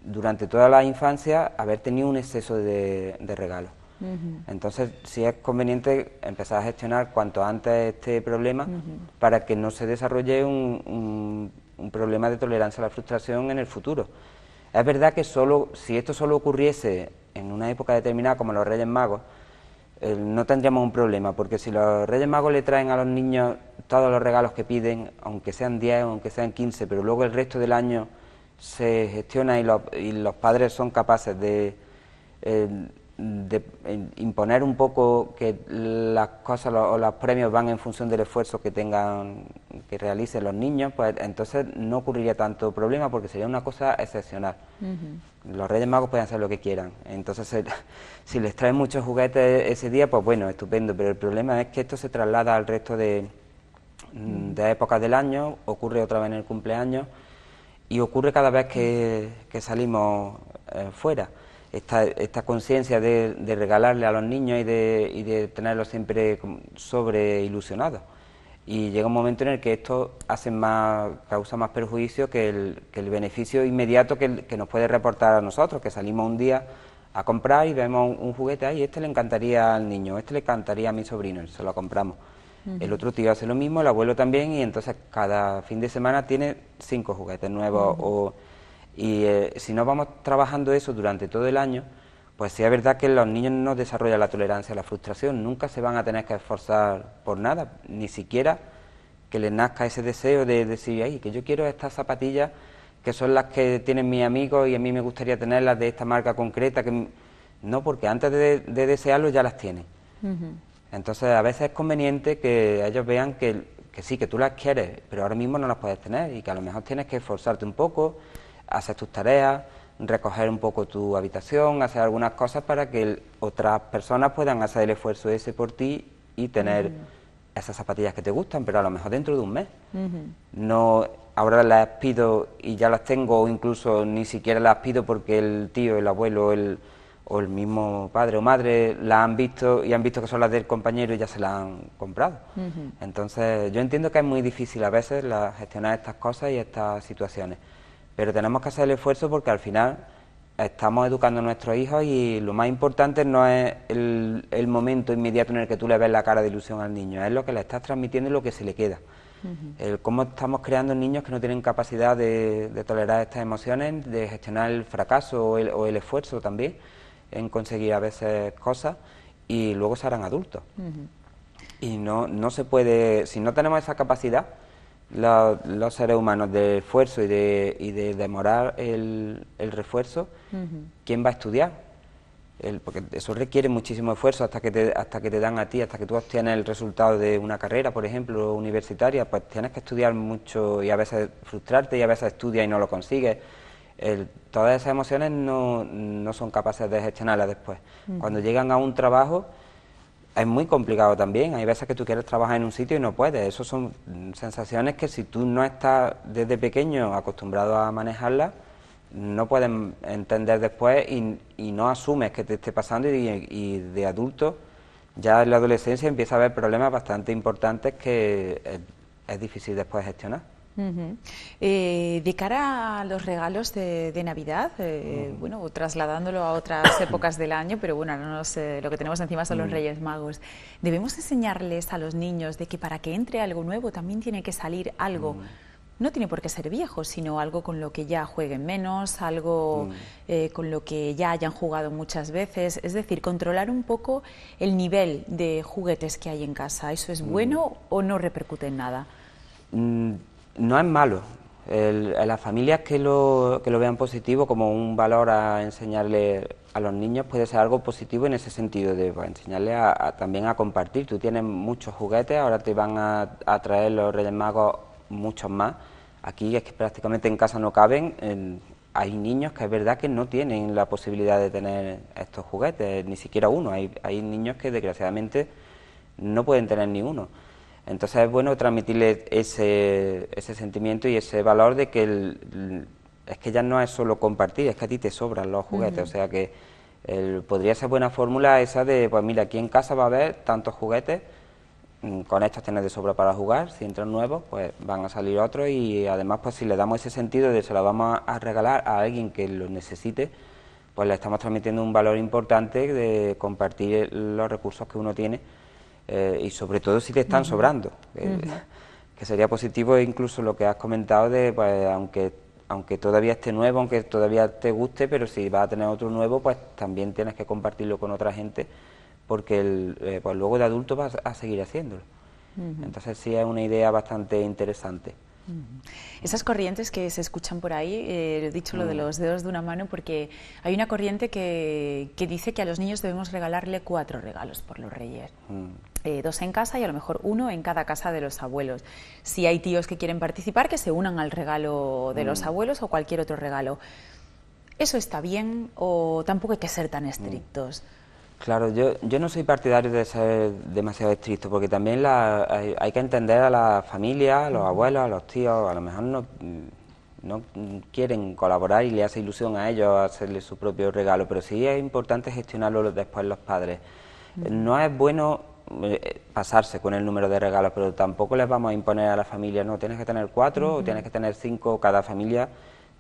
durante toda la infancia haber tenido un exceso de regalos. Entonces sí es conveniente empezar a gestionar cuanto antes este problema, para que no se desarrolle un problema de tolerancia a la frustración en el futuro. Es verdad que si esto solo ocurriese en una época determinada, como los Reyes Magos, no tendríamos un problema, porque si los Reyes Magos le traen a los niños todos los regalos que piden, aunque sean 10 o aunque sean 15, pero luego el resto del año se gestiona y los padres son capaces de imponer un poco que las cosas o los premios van en función del esfuerzo que realicen los niños, pues entonces no ocurriría tanto problema, porque sería una cosa excepcional. Los Reyes Magos pueden hacer lo que quieran, entonces si les traen muchos juguetes ese día, pues bueno, estupendo, pero el problema es que esto se traslada al resto de épocas del año, ocurre otra vez en el cumpleaños y ocurre cada vez que salimos fuera. Esta conciencia de regalarle a los niños y de tenerlos siempre sobre ilusionados. Y llega un momento en el que esto causa más perjuicio que el beneficio inmediato que nos puede reportar a nosotros, que salimos un día a comprar y vemos un juguete ahí, este le encantaría al niño, este le encantaría a mi sobrino, y se lo compramos. El otro tío hace lo mismo, el abuelo también, y entonces cada fin de semana tiene 5 juguetes nuevos. Si no vamos trabajando eso durante todo el año, pues sí es verdad que los niños no desarrollan la tolerancia a la frustración, nunca se van a tener que esforzar por nada, ni siquiera que les nazca ese deseo de decir, ay, que yo quiero estas zapatillas que son las que tienen mis amigos y a mí me gustaría tenerlas de esta marca concreta, no, porque antes de desearlo ya las tienen. Entonces a veces es conveniente que ellos vean que sí, que tú las quieres, pero ahora mismo no las puedes tener y que a lo mejor tienes que esforzarte un poco, hacer tus tareas, recoger un poco tu habitación, hacer algunas cosas para que otras personas puedan hacer el esfuerzo ese por ti y tener esas zapatillas que te gustan, pero a lo mejor dentro de un mes. No, ahora las pido y ya las tengo, o incluso ni siquiera las pido porque el tío, el abuelo o el mismo padre o madre las han visto y han visto que son las del compañero y ya se las han comprado. Entonces yo entiendo que es muy difícil a veces gestionar estas cosas y estas situaciones, pero tenemos que hacer el esfuerzo porque al final estamos educando a nuestros hijos y lo más importante no es el momento inmediato en el que tú le ves la cara de ilusión al niño, es lo que le estás transmitiendo y lo que se le queda. El cómo estamos creando niños que no tienen capacidad de tolerar estas emociones, de gestionar el fracaso o el esfuerzo también en conseguir a veces cosas y luego se harán adultos. Y no se puede, si no tenemos esa capacidad, los seres humanos de esfuerzo y de demorar el refuerzo, ¿quién va a estudiar? Porque eso requiere muchísimo esfuerzo hasta que te dan a ti, hasta que tú obtienes el resultado de una carrera, por ejemplo, universitaria, pues tienes que estudiar mucho y a veces frustrarte y a veces estudias y no lo consigues. Todas esas emociones no son capaces de gestionarlas después. Cuando llegan a un trabajo es muy complicado también, hay veces que tú quieres trabajar en un sitio y no puedes, eso son sensaciones que si tú no estás desde pequeño acostumbrado a manejarlas, no puedes entender después y no asumes que te esté pasando y de adulto ya en la adolescencia empieza a haber problemas bastante importantes que es difícil después gestionar. De cara a los regalos de Navidad, bueno, trasladándolo a otras épocas del año, pero bueno, lo que tenemos encima son los Reyes Magos, debemos enseñarles a los niños de que para que entre algo nuevo también tiene que salir algo, no tiene por qué ser viejo, sino algo con lo que ya jueguen menos, algo con lo que ya hayan jugado muchas veces, es decir, controlar un poco el nivel de juguetes que hay en casa. ¿Eso es bueno o no repercute en nada? No es malo. Las familias que lo vean positivo como un valor a enseñarle a los niños puede ser algo positivo en ese sentido, de enseñarles también a compartir. Tú tienes muchos juguetes, ahora te van a traer los Reyes Magos muchos más. Aquí es que prácticamente en casa no caben. Hay niños que es verdad que no tienen la posibilidad de tener estos juguetes, ni siquiera uno. Hay niños que desgraciadamente no pueden tener ni uno. Entonces es bueno transmitirles ese sentimiento y ese valor de que es que ya no es solo compartir, es que a ti te sobran los juguetes, o sea que podría ser buena fórmula esa de, pues mira, aquí en casa va a haber tantos juguetes, con estos tienes de sobra para jugar, si entran nuevos, pues van a salir otros y además pues si le damos ese sentido de se lo vamos a regalar a alguien que lo necesite, pues le estamos transmitiendo un valor importante de compartir los recursos que uno tiene. Y sobre todo si te están sobrando, que sería positivo incluso lo que has comentado de, pues aunque todavía esté nuevo, aunque todavía te guste, pero si vas a tener otro nuevo, pues también tienes que compartirlo con otra gente porque pues luego de adulto vas a seguir haciéndolo. Entonces sí es una idea bastante interesante. Esas corrientes que se escuchan por ahí, he dicho lo de los dedos de una mano porque hay una corriente que dice que a los niños debemos regalarle 4 regalos por los Reyes. 2 en casa y a lo mejor 1 en cada casa de los abuelos. Si hay tíos que quieren participar, que se unan al regalo de los abuelos o cualquier otro regalo. ¿Eso está bien o tampoco hay que ser tan estrictos? Claro, yo no soy partidario de ser demasiado estricto, porque también hay que entender a la familia, a los abuelos, a los tíos, a lo mejor no quieren colaborar y le hace ilusión a ellos hacerle su propio regalo, pero sí es importante gestionarlo después los padres. No es bueno pasarse con el número de regalos, pero tampoco les vamos a imponer a la familia, no, tienes que tener 4 o tienes que tener 5, cada familia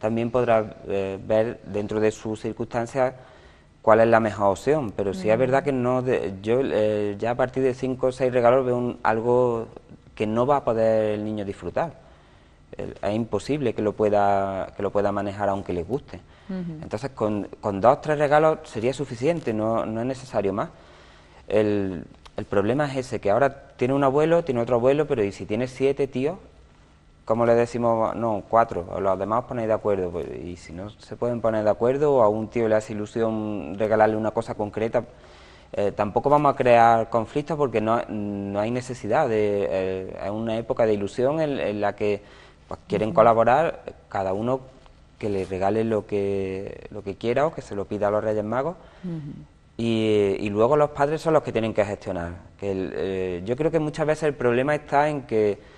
también podrá ver dentro de sus circunstancias cuál es la mejor opción, pero sí es verdad que yo ya a partir de 5 o 6 regalos veo algo que no va a poder el niño disfrutar. Es imposible que lo pueda manejar aunque le guste. Entonces con 2 o 3 regalos sería suficiente, no es necesario más. El problema es ese, que ahora tiene un abuelo, tiene otro abuelo, pero ¿y si tiene 7 tíos? ¿Cómo le decimos? No, 4, o los demás os ponéis de acuerdo, pues, y si no se pueden poner de acuerdo o a un tío le hace ilusión regalarle una cosa concreta, tampoco vamos a crear conflictos porque no hay necesidad, es una época de ilusión en la que pues, quieren colaborar, cada uno que le regale lo que quiera o que se lo pida a los Reyes Magos. Y luego los padres son los que tienen que gestionar. Yo creo que muchas veces el problema está en que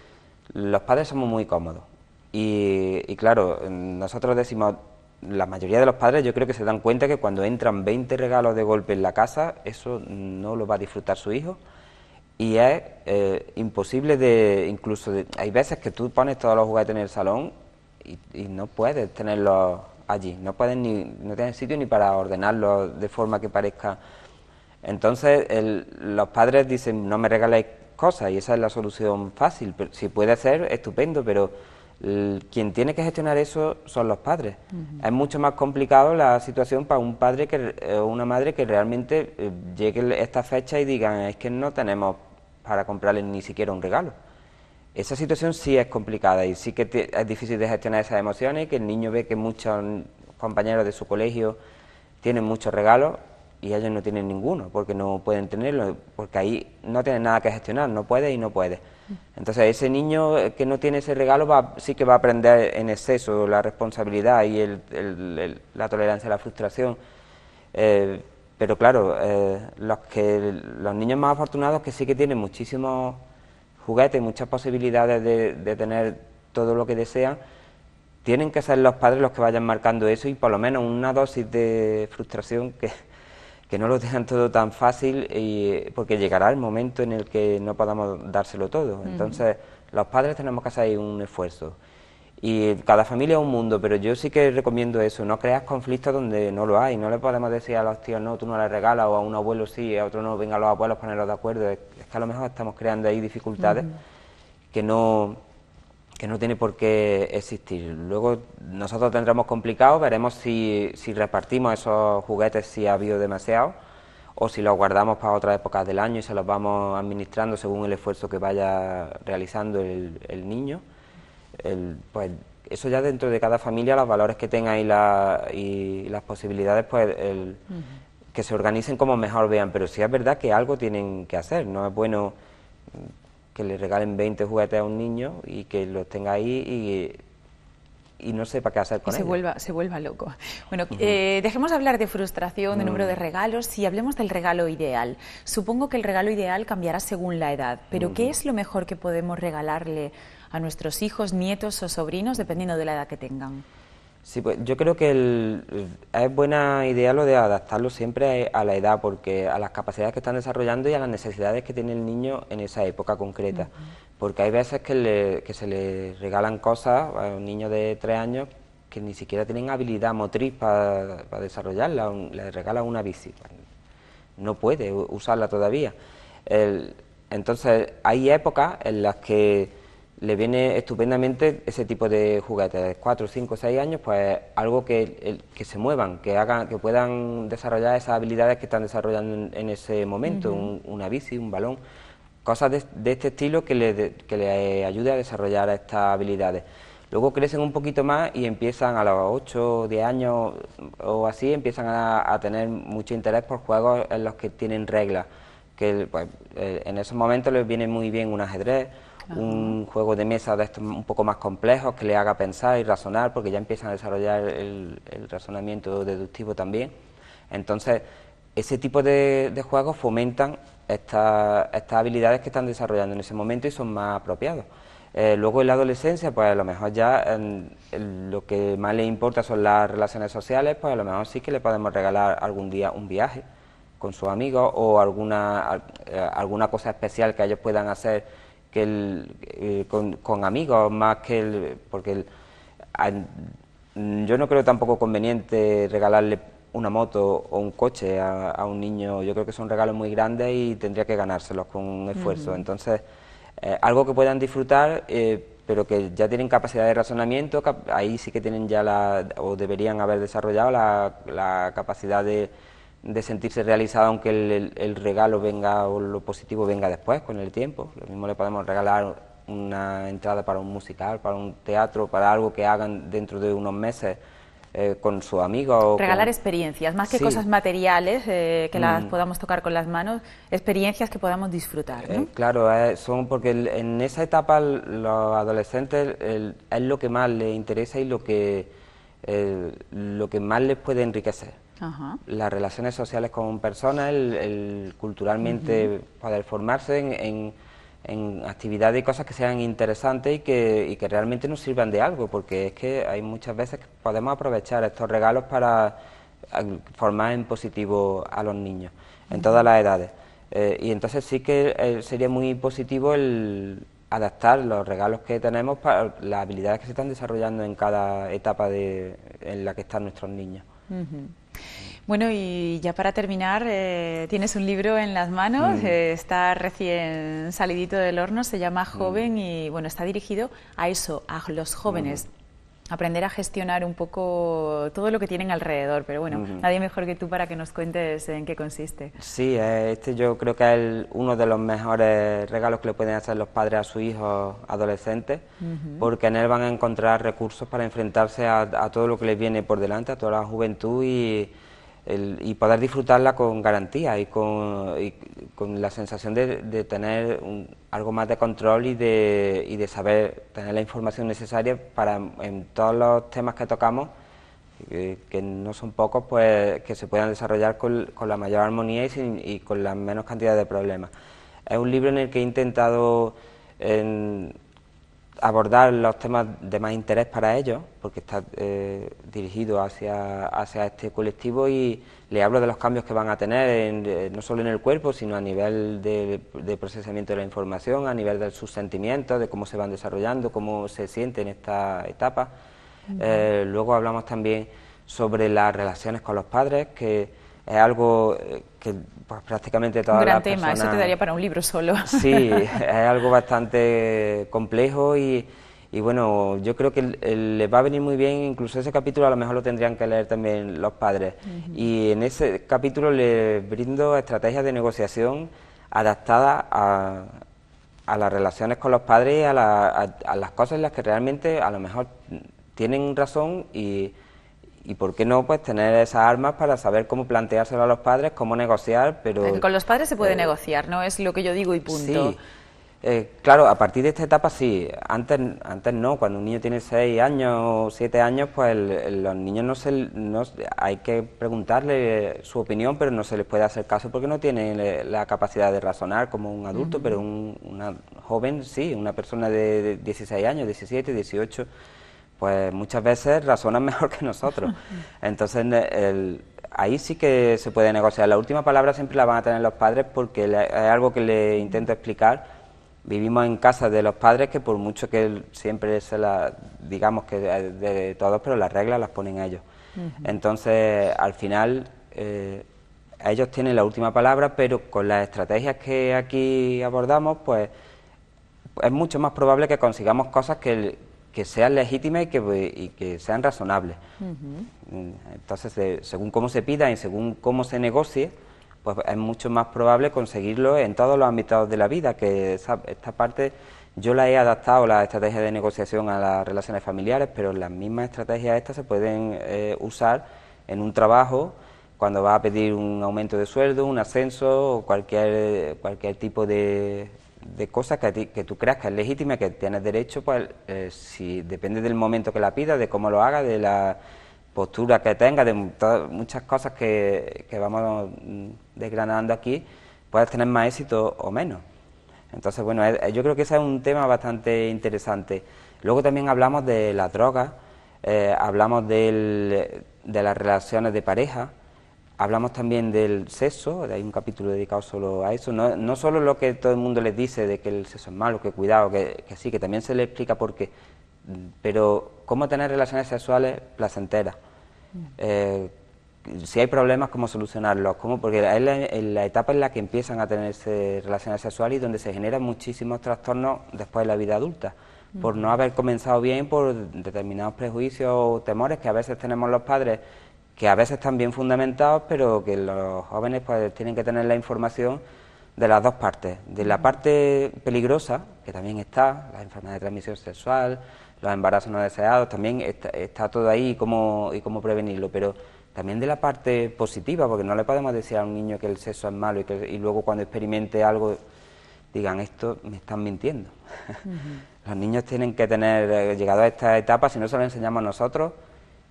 los padres somos muy cómodos y claro, nosotros decimos, la mayoría de los padres yo creo que se dan cuenta que cuando entran 20 regalos de golpe en la casa, eso no lo va a disfrutar su hijo y es imposible hay veces que tú pones todos los juguetes en el salón y no puedes tenerlos allí, no tienes sitio ni para ordenarlos de forma que parezca. Entonces los padres dicen, no me regaléis cosas y esa es la solución fácil, pero si puede ser, estupendo, pero quien tiene que gestionar eso son los padres. Es mucho más complicado la situación para un padre o una madre que realmente llegue esta fecha y digan, es que no tenemos para comprarle ni siquiera un regalo. Esa situación sí es complicada y sí que es difícil de gestionar esas emociones, que el niño ve que muchos compañeros de su colegio tienen muchos regalos y ellos no tienen ninguno, porque no pueden tenerlo, porque ahí no tienen nada que gestionar, no puede y no puede. Entonces ese niño que no tiene ese regalo sí que va a aprender en exceso la responsabilidad y la tolerancia a la frustración. Pero claro, los niños más afortunados que sí que tienen muchísimos juguetes, muchas posibilidades de tener todo lo que desean, tienen que ser los padres los que vayan marcando eso y por lo menos una dosis de frustración que no lo tengan todo tan fácil, porque llegará el momento en el que no podamos dárselo todo. Entonces, los padres tenemos que hacer un esfuerzo. Y cada familia es un mundo, pero yo sí que recomiendo eso, no creas conflictos donde no lo hay. No le podemos decir a los tíos, no, tú no le regalas, o a un abuelo sí, a otro no, venga los abuelos, ponerlos de acuerdo. Es que a lo mejor estamos creando ahí dificultades que no tiene por qué existir. Luego nosotros tendremos complicado, veremos si repartimos esos juguetes si ha habido demasiado o si los guardamos para otras épocas del año y se los vamos administrando según el esfuerzo que vaya realizando el niño. Pues eso ya dentro de cada familia, los valores que tenga y las posibilidades, pues que se organicen como mejor vean, pero sí es verdad que algo tienen que hacer, no es bueno que le regalen 20 juguetes a un niño y que los tenga ahí y no sepa qué hacer con ellos. Se vuelva loco. Bueno, dejemos de hablar de frustración, de número de regalos, y hablemos del regalo ideal. Supongo que el regalo ideal cambiará según la edad, pero ¿qué es lo mejor que podemos regalarle a nuestros hijos, nietos o sobrinos, dependiendo de la edad que tengan? Sí, pues yo creo que es buena idea lo de adaptarlo siempre a la edad, porque a las capacidades que están desarrollando y a las necesidades que tiene el niño en esa época concreta. Porque hay veces que se le regalan cosas a un niño de 3 años que ni siquiera tienen habilidad motriz para desarrollarla, le regalan una bici, no puede usarla todavía. Entonces hay épocas en las que le viene estupendamente ese tipo de juguetes, 4, 5, 6 años, pues algo que se muevan, que puedan desarrollar esas habilidades que están desarrollando en ese momento, una bici, un balón, cosas de este estilo que le ayude a desarrollar estas habilidades. Luego crecen un poquito más y empiezan a los 8 o 10 años o así, empiezan a tener mucho interés por juegos en los que tienen reglas, que pues, en esos momentos les viene muy bien un ajedrez, un juego de mesa de estos un poco más complejos que le haga pensar y razonar, porque ya empiezan a desarrollar el razonamiento deductivo también. Entonces, ese tipo de juegos fomentan estas habilidades que están desarrollando en ese momento y son más apropiados. Luego en la adolescencia, pues a lo mejor ya lo que más les importa son las relaciones sociales, pues a lo mejor sí que le podemos regalar algún día un viaje con sus amigos o alguna cosa especial que ellos puedan hacer con amigos, más que porque yo no creo tampoco conveniente regalarle una moto o un coche a un niño. Yo creo que son regalos muy grandes y tendría que ganárselos con un esfuerzo. Entonces, algo que puedan disfrutar, pero que ya tienen capacidad de razonamiento, ahí sí que tienen ya o deberían haber desarrollado la capacidad de sentirse realizado, aunque el regalo venga o lo positivo venga después, con el tiempo. Lo mismo le podemos regalar una entrada para un musical, para un teatro, para algo que hagan dentro de unos meses con sus amigos. Regalar experiencias, más que cosas materiales que las podamos tocar con las manos, experiencias que podamos disfrutar, ¿no? Claro, son porque en esa etapa los adolescentes es lo que más les interesa y lo que más les puede enriquecer. Las relaciones sociales con personas, culturalmente poder formarse en actividades y cosas que sean interesantes y que realmente nos sirvan de algo, porque es que hay muchas veces que podemos aprovechar estos regalos para formar en positivo a los niños, en todas las edades. Y entonces sí que sería muy positivo el adaptar los regalos que tenemos para las habilidades que se están desarrollando en cada etapa en la que están nuestros niños. Bueno, y ya para terminar, tienes un libro en las manos, está recién salidito del horno, se llama Joven y bueno, está dirigido a eso, a los jóvenes. Aprender a gestionar un poco todo lo que tienen alrededor, pero bueno, nadie mejor que tú para que nos cuentes en qué consiste. Sí, yo creo que es uno de los mejores regalos que le pueden hacer los padres a sus hijos adolescentes, porque en él van a encontrar recursos para enfrentarse a todo lo que les viene por delante, a toda la juventud y poder disfrutarla con garantía y con la sensación de tener algo más de control y de saber tener la información necesaria para en todos los temas que tocamos, que no son pocos, pues que se puedan desarrollar con la mayor armonía y con la menos cantidad de problemas. Es un libro en el que he intentado abordar los temas de más interés para ellos, porque está dirigido hacia este colectivo y le hablo de los cambios que van a tener, no solo en el cuerpo, sino a nivel de procesamiento de la información, a nivel de sus sentimientos, de cómo se van desarrollando, cómo se sienten en esta etapa. Luego hablamos también sobre las relaciones con los padres, que es algo que pues, prácticamente todas las personas... Un gran tema, eso te daría para un libro solo. Sí, es algo bastante complejo y bueno, yo creo que les va a venir muy bien, incluso ese capítulo a lo mejor lo tendrían que leer también los padres. Y en ese capítulo les brindo estrategias de negociación adaptadas a las relaciones con los padres y a las cosas en las que realmente a lo mejor tienen razón y por qué no, pues tener esas armas para saber cómo planteárselo a los padres, cómo negociar, pero... Con los padres se puede negociar, no es lo que yo digo y punto. Sí, claro, a partir de esta etapa sí, antes no, cuando un niño tiene 6 años o 7 años, pues los niños hay que preguntarle su opinión, pero no se les puede hacer caso porque no tienen la capacidad de razonar como un adulto, pero una joven sí, una persona de 16 años, 17, 18... pues muchas veces razonan mejor que nosotros. Entonces, ahí sí que se puede negociar. La última palabra siempre la van a tener los padres porque es algo que les intento explicar. Vivimos en casa de los padres que por mucho que siempre digamos que de todos, pero las reglas las ponen ellos. Entonces, al final, ellos tienen la última palabra, pero con las estrategias que aquí abordamos, pues es mucho más probable que consigamos cosas que sean legítimas y que sean razonables. Entonces, según cómo se pida y según cómo se negocie, pues es mucho más probable conseguirlo en todos los ámbitos de la vida, que esta parte yo la he adaptado, la estrategia de negociación, a las relaciones familiares, pero las mismas estrategias estas se pueden usar en un trabajo, cuando vas a pedir un aumento de sueldo, un ascenso o cualquier tipo de cosas que tú creas que es legítima, que tienes derecho, pues si depende del momento que la pidas, de cómo lo hagas, de la postura que tengas, de muchas cosas que vamos desgranando aquí, puedes tener más éxito o menos. Entonces, bueno, yo creo que ese es un tema bastante interesante. Luego también hablamos de las drogas, hablamos de las relaciones de pareja, hablamos también del sexo, hay un capítulo dedicado solo a eso, no solo lo que todo el mundo les dice de que el sexo es malo, que cuidado, que sí, que también se les explica por qué, pero cómo tener relaciones sexuales placenteras, si hay problemas, cómo solucionarlos, porque es la etapa en la que empiezan a tenerse relaciones sexuales y donde se generan muchísimos trastornos después de la vida adulta, por no haber comenzado bien, por determinados prejuicios o temores que a veces tenemos los padres, que a veces están bien fundamentados, pero que los jóvenes pues tienen que tener la información de las dos partes, de la parte peligrosa, que también está, las enfermedades de transmisión sexual, los embarazos no deseados, también está todo ahí y cómo prevenirlo, pero también de la parte positiva, porque no le podemos decir a un niño que el sexo es malo y luego cuando experimente algo digan, esto me están mintiendo. Los niños tienen que tener, llegado a esta etapa, si no se lo enseñamos nosotros,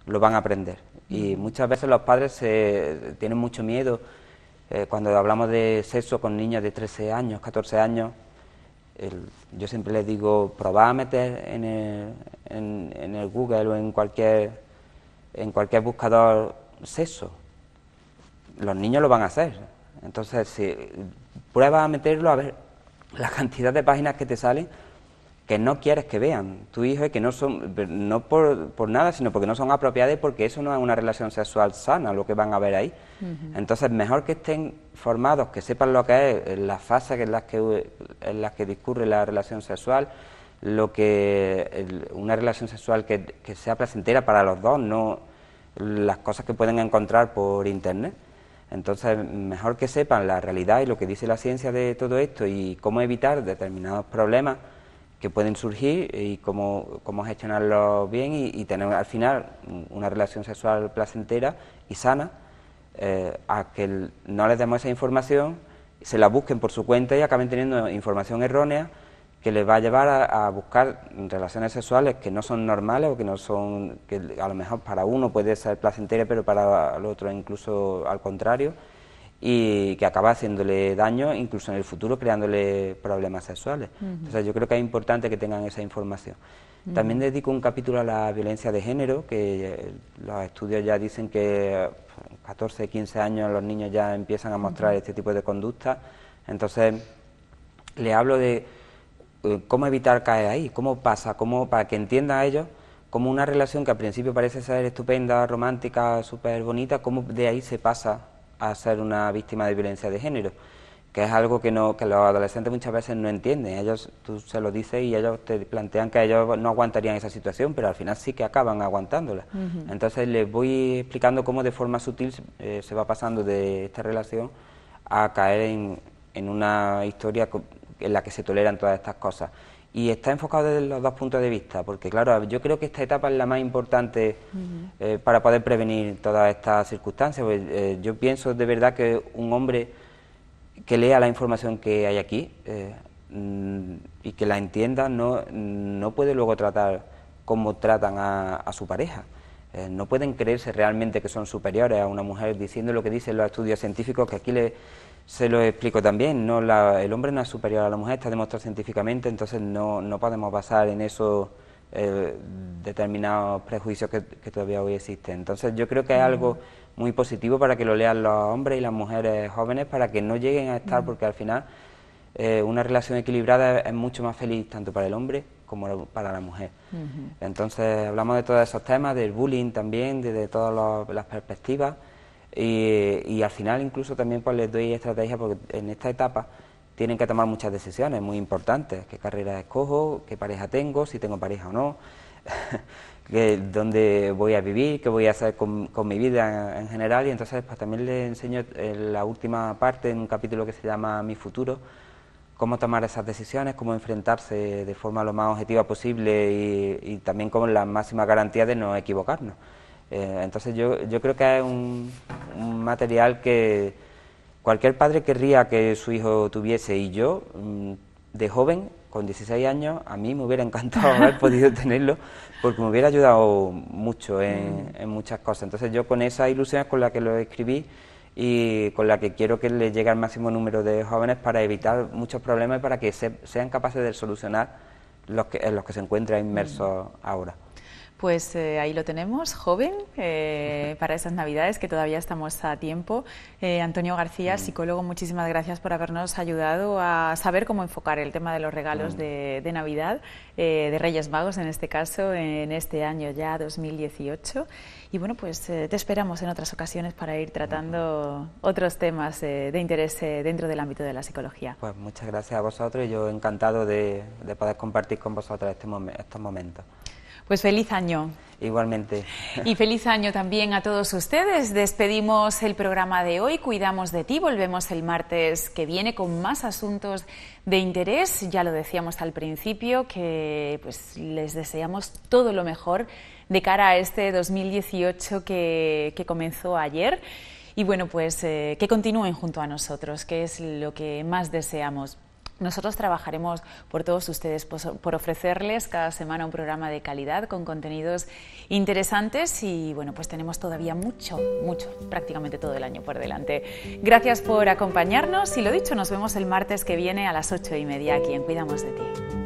lo van a aprender. Y muchas veces los padres tienen mucho miedo cuando hablamos de sexo con niños de 13 años, 14 años. Yo siempre les digo, probad a meter en el Google o en cualquier buscador sexo. Los niños lo van a hacer. Entonces, si pruebas a meterlo, a ver la cantidad de páginas que te salen que no quieres que vean tu hijo y que no son, no por nada, sino porque no son apropiadas y porque eso no es una relación sexual sana lo que van a ver ahí. Entonces, mejor que estén formados, que sepan lo que es las fases en las que discurre la relación sexual, una relación sexual que sea placentera para los dos, no las cosas que pueden encontrar por internet. Entonces, mejor que sepan la realidad y lo que dice la ciencia de todo esto y cómo evitar determinados problemas que pueden surgir y cómo gestionarlos bien y tener al final una relación sexual placentera y sana, a que no les demos esa información, se la busquen por su cuenta y acaben teniendo información errónea que les va a llevar a buscar relaciones sexuales que no son normales o que no son, que a lo mejor para uno puede ser placentera pero para el otro incluso al contrario, y que acaba haciéndole daño incluso en el futuro, creándole problemas sexuales. Entonces yo creo que es importante que tengan esa información. También dedico un capítulo a la violencia de género, que los estudios ya dicen que 14, 15 años los niños ya empiezan a mostrar este tipo de conducta. Entonces le hablo de cómo evitar caer ahí, cómo pasa, para que entiendan a ellos cómo una relación que al principio parece ser estupenda, romántica, súper bonita, cómo de ahí se pasa a ser una víctima de violencia de género, que es algo que los adolescentes muchas veces no entienden. Tú se lo dices y ellos te plantean que ellos no aguantarían esa situación, pero al final sí que acaban aguantándola. Entonces les voy explicando cómo de forma sutil se va pasando de esta relación a caer en una historia en la que se toleran todas estas cosas. Y está enfocado desde los dos puntos de vista, porque claro, yo creo que esta etapa es la más importante para poder prevenir todas estas circunstancias. Yo pienso de verdad que un hombre que lea la información que hay aquí y que la entienda no puede luego tratar como tratan a su pareja. No pueden creerse realmente que son superiores a una mujer diciendo lo que dicen los estudios científicos, que aquí se lo explico también. El hombre no es superior a la mujer, está demostrado científicamente, entonces no podemos basar en eso determinados prejuicios que todavía hoy existen. Entonces yo creo que es algo muy positivo para que lo lean los hombres y las mujeres jóvenes, para que no lleguen a estar, porque al final una relación equilibrada es mucho más feliz tanto para el hombre como para la mujer. Entonces hablamos de todos esos temas, del bullying también, de todas las perspectivas, y al final incluso también pues les doy estrategias, porque en esta etapa tienen que tomar muchas decisiones muy importantes, qué carrera escojo, qué pareja tengo, si tengo pareja o no, dónde voy a vivir, qué voy a hacer con mi vida en general, y entonces pues también les enseño en la última parte, en un capítulo que se llama Mi futuro, cómo tomar esas decisiones, cómo enfrentarse de forma lo más objetiva posible y también con la máxima garantía de no equivocarnos. Entonces yo creo que es un material que cualquier padre querría que su hijo tuviese, y yo, de joven, con 16 años, a mí me hubiera encantado haber podido tenerlo, porque me hubiera ayudado mucho en muchas cosas. Entonces yo con esa ilusión es con la que lo escribí y con la que quiero que le llegue al máximo número de jóvenes para evitar muchos problemas y para que sean capaces de solucionar en los que se encuentran inmersos ahora. Pues ahí lo tenemos, joven, para esas Navidades, que todavía estamos a tiempo. Antonio García, psicólogo, muchísimas gracias por habernos ayudado a saber cómo enfocar el tema de los regalos de Navidad, de Reyes Magos en este caso, en este año ya 2018. Y bueno, pues te esperamos en otras ocasiones para ir tratando otros temas de interés dentro del ámbito de la psicología. Pues muchas gracias a vosotros y yo encantado de poder compartir con vosotros estos momentos. Pues feliz año. Igualmente. Y feliz año también a todos ustedes. Despedimos el programa de hoy, Cuidamos de ti. Volvemos el martes que viene con más asuntos de interés. Ya lo decíamos al principio, que pues les deseamos todo lo mejor de cara a este 2018 que comenzó ayer. Y bueno, pues que continúen junto a nosotros, que es lo que más deseamos. Nosotros trabajaremos por todos ustedes, por ofrecerles cada semana un programa de calidad con contenidos interesantes y bueno, pues tenemos todavía mucho, prácticamente todo el año por delante. Gracias por acompañarnos y lo dicho, nos vemos el martes que viene a las 8:30 aquí en Cuidamos de ti.